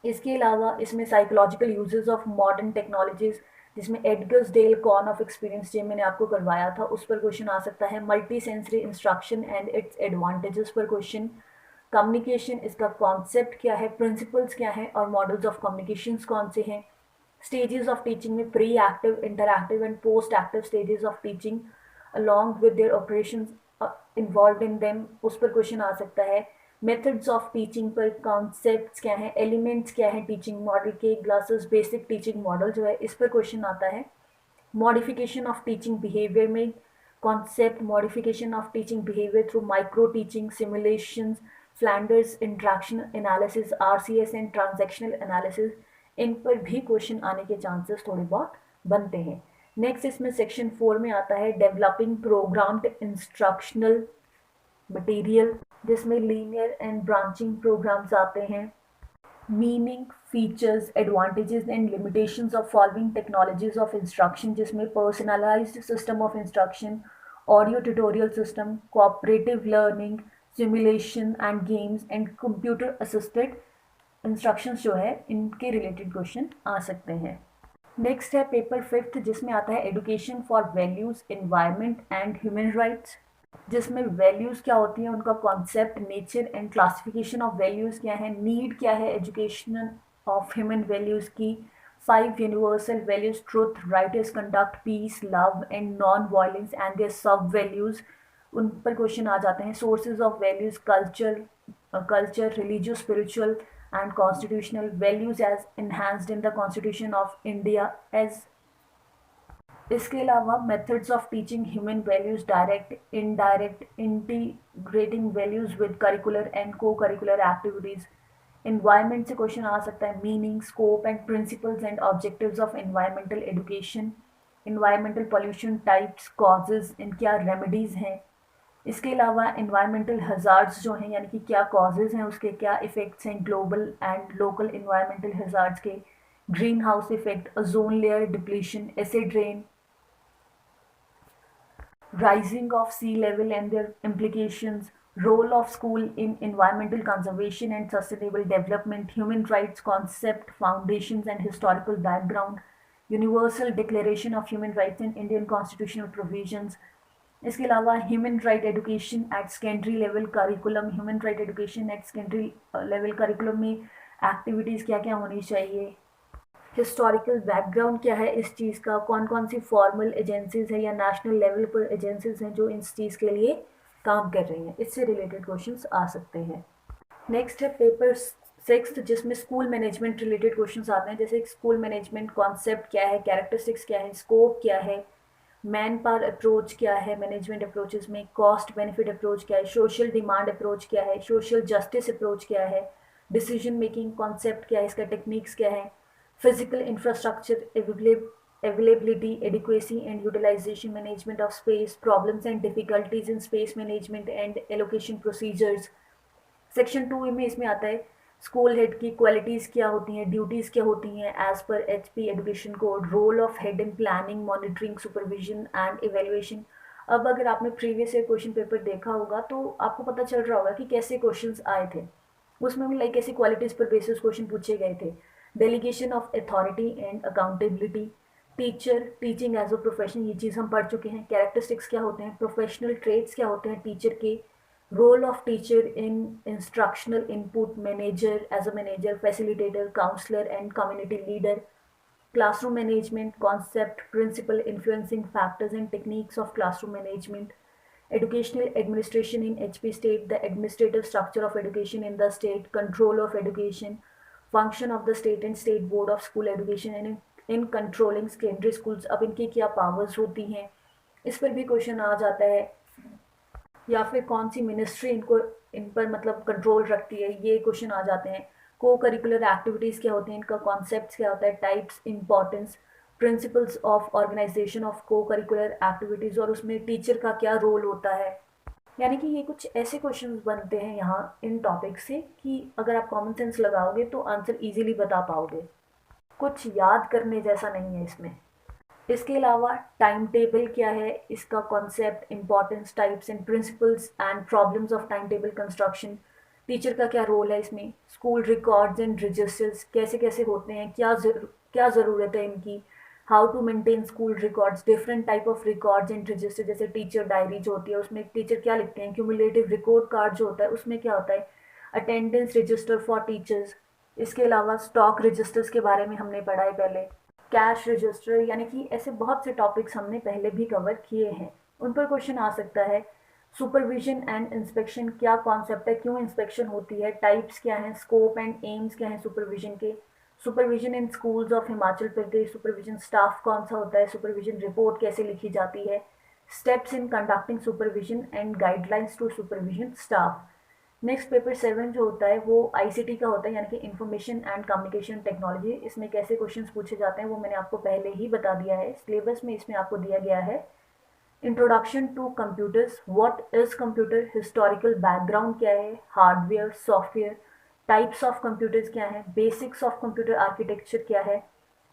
इसके अलावा इसमें psychological uses of modern technologies, जिसमें Edgar's Dale cone of experience जो मैंने आपको करवाया था उस पर क्वेश्चन आ सकता है। Multi sensory instruction and its advantages पर क्वेश्चन। कम्युनिकेशन, इसका कॉन्सेप्ट क्या है, प्रिंसिपल्स क्या है और मॉडल्स ऑफ कम्युनिकेशंस कौन से हैं। स्टेजेस ऑफ टीचिंग में pre active, interactive and post active stages of teaching along with their operations involve in them, उस पर क्वेश्चन आ सकता है। मेथड्स ऑफ टीचिंग पर कॉन्सेप्ट्स क्या हैं, एलिमेंट्स क्या हैं टीचिंग मॉडल के, ग्लासेस बेसिक टीचिंग मॉडल जो है इस पर क्वेश्चन आता है। मॉडिफिकेशन ऑफ टीचिंग बिहेवियर में concept modification of teaching behaviour through micro teaching simulation, Flanders interaction analysis, RCS and transactional analysis, इन पर भी क्वेश्चन आने के चांसेस थोड़े बहुत बनते हैं। नेक्स्ट इसमें सेक्शन 4 में आता है डेवलपिंग प्रोग्राम्ड इंस्ट्रक्शनल मटेरियल, जिसमें लीनियर एंड ब्रांचिंग प्रोग्राम्स आते हैं। Meaning, features, advantages and limitations of following technologies of instruction, जिसमें personalised system of instruction, audio tutorial system, cooperative learning, simulation and games and computer assisted instructions जो है इनके related question आ सकते हैं। Next है पेपर 5 जिसमें आता है education for values, environment and human rights, जिसमें वैल्यूज़ क्या होती हैं, उनका concept, nature and classification of values क्या है, नीड क्या है एजुकेशन ऑफ ह्यूमन वैल्यूज़ की, 5 universal values, truth, righteous conduct, peace, love and non violence and their sub values, उन पर क्वेश्चन आ जाते हैं। Sources of values, culture, religious, spiritual and constitutional values as enhanced in the constitution of India as. इसके अलावा methods of teaching human values, direct, indirect, integrating values with curricular and co curricular activities. Environment से question आ सकता है, meaning, scope and principles and objectives of environmental education, environmental pollution types, causes, इन क्या remedies हैं। इसके अलावा environmental hazards जो हैं, यानी कि क्या कॉजेज हैं, उसके क्या इफेक्ट्स हैं, global and local environmental hazards के, greenhouse effect, ozone layer depletion, acid rain, rising of sea level and their implications, role of school in environmental conservation and sustainable development, human rights concept, foundations and historical background, universal declaration of human rights and Indian constitutional provisions. इसके अलावा human right education at secondary level curriculum, human right education at secondary level curriculum में activities क्या क्या होनी चाहिए, historical background क्या है इस चीज़ का, कौन कौन सी फॉर्मल एजेंसीज है या नेशनल लेवल पर एजेंसीज हैं जो इस चीज़ के लिए काम कर रही हैं, इससे रिलेटेड क्वेश्चंस आ सकते हैं। नेक्स्ट है पेपर 6 जिसमें स्कूल मैनेजमेंट रिलेटेड क्वेश्चंस आते हैं, जैसे स्कूल मैनेजमेंट कॉन्सेप्ट क्या है, कैरेक्टरिस्टिक्स क्या है, स्कोप क्या है, मैन पावर अप्रोच क्या है मैनेजमेंट अप्रोचेस में, कॉस्ट बेनिफिट अप्रोच क्या है, सोशल डिमांड अप्रोच क्या है, सोशल जस्टिस अप्रोच क्या है, डिसीजन मेकिंग कॉन्सेप्ट क्या है, इसका टेक्निक्स क्या है, physical infrastructure availability, adequacy and utilization, management of space, problems and difficulties in space management and allocation procedures। Section 2 में इसमें आता है स्कूल हेड की क्वालिटीज़ क्या होती हैं, ड्यूटीज़ क्या होती हैं as per HP education code, role of head in planning, monitoring, supervision and evaluation. अब अगर आपने प्रीवियस ईयर क्वेश्चन पेपर देखा होगा तो आपको पता चल रहा होगा कि कैसे क्वेश्चंस आए थे, उसमें भी लाइक ऐसी क्वालिटीज़ पर बेसिस क्वेश्चन पूछे गए थे। Delegation of authority and accountability, teacher, teaching as a profession, ये चीज़ हम पढ़ चुके हैं। कैरेक्टरिस्टिक्स क्या होते हैं, प्रोफेशनल ट्रेड्स क्या होते हैं टीचर के, role of teacher in instructional input, manager as a manager, facilitator, counsellor and community leader, classroom management concept, principal, influencing factors and techniques of classroom management, educational administration in HP state, the administrative structure of education in the state, control of education, function of the state and state board of school education and in controlling secondary schools। अब इनकी क्या powers होती हैं, इस पर भी question आ जाता है, या फिर कौन सी मिनिस्ट्री इनको इन पर मतलब कंट्रोल रखती है, ये क्वेश्चन आ जाते हैं। को करिकुलर एक्टिविटीज़ क्या होती हैं, इनका कॉन्सेप्ट क्या होता है, types, importance, principles of organisation of co curricular activities, और उसमें टीचर का क्या रोल होता है। यानी कि ये कुछ ऐसे क्वेश्चंस बनते हैं यहाँ इन टॉपिक से कि अगर आप कॉमन सेंस लगाओगे तो आंसर इजीली बता पाओगे, कुछ याद करने जैसा नहीं है इसमें। इसके अलावा टाइम टेबल क्या है, इसका concept, importance, types and principles and problems of time table construction, teacher का क्या रोल है इसमें, स्कूल रिकॉर्ड्स एंड रजिस्टर्स कैसे कैसे होते हैं, क्या ज़रूरत है इनकी, how to maintain school records, different type of records and register, जैसे टीचर डायरी जो होती है उसमें टीचर क्या लिखते हैं, क्यूमुलेटिव रिकॉर्ड कार्ड जो होता है उसमें क्या होता है, अटेंडेंस रजिस्टर फॉर टीचर्स। इसके अलावा स्टॉक रजिस्टर्स के बारे में हमने पढ़ा है पहले, कैश रजिस्टर, यानी कि ऐसे बहुत से टॉपिक्स हमने पहले भी कवर किए हैं, उन पर क्वेश्चन आ सकता है। सुपरविजन एंड इंस्पेक्शन क्या कॉन्सेप्ट है, क्यों इंस्पेक्शन होती है, टाइप्स क्या हैं, स्कोप एंड एम्स क्या हैं सुपरविजन के, supervision in schools of Himachal Pradesh, supervision staff कौन सा होता है, सुपरविजन रिपोर्ट कैसे लिखी जाती है, steps in conducting supervision and guidelines to supervision staff. Next paper 7 जो होता है वो आईसीटी का होता है, यानी कि इंफॉर्मेशन एंड कम्युनिकेशन टेक्नोलॉजी। इसमें कैसे क्वेश्चंस पूछे जाते हैं वो मैंने आपको पहले ही बता दिया है। सिलेबस में इसमें आपको दिया गया है introduction to computers, what is computer, historical background क्या है, hardware software, types of computers क्या है, बेसिक्स ऑफ कंप्यूटर आर्किटेक्चर क्या है,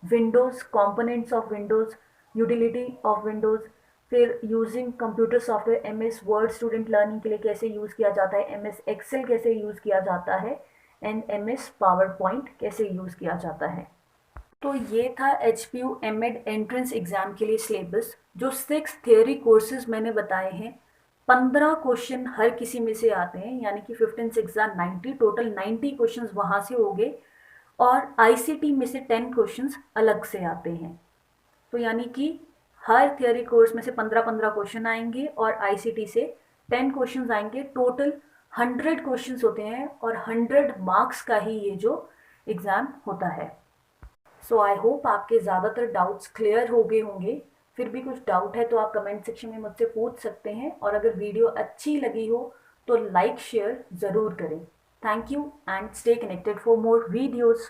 Windows, components of Windows, utility of Windows, फिर using computer software, M S Word student learning के लिए कैसे यूज़ किया जाता है, एम एस एक्सेल कैसे यूज़ किया जाता है, and M S PowerPoint कैसे यूज़ किया जाता है। तो ये था H P U M Ed entrance exam के लिए सिलेबस। जो 6 थियोरी कोर्सेज मैंने बताए हैं, 15 क्वेश्चन हर किसी में से आते हैं, यानी कि 15 6 90, टोटल 90 क्वेश्चन वहाँ से हो गए। और आईसीटी में से 10 क्वेश्चंस अलग से आते हैं। तो यानी कि हर थियोरी कोर्स में से 15-15 क्वेश्चन आएंगे और आईसीटी से 10 क्वेश्चन आएंगे। टोटल 100 क्वेश्चन होते हैं और 100 मार्क्स का ही ये जो एग्ज़ाम होता है। सो आई होप आपके ज़्यादातर डाउट्स क्लियर हो गए होंगे। फिर भी कुछ डाउट है तो आप कमेंट सेक्शन में मुझसे पूछ सकते हैं, और अगर वीडियो अच्छी लगी हो तो लाइक शेयर ज़रूर करें। Thank you and stay connected for more videos.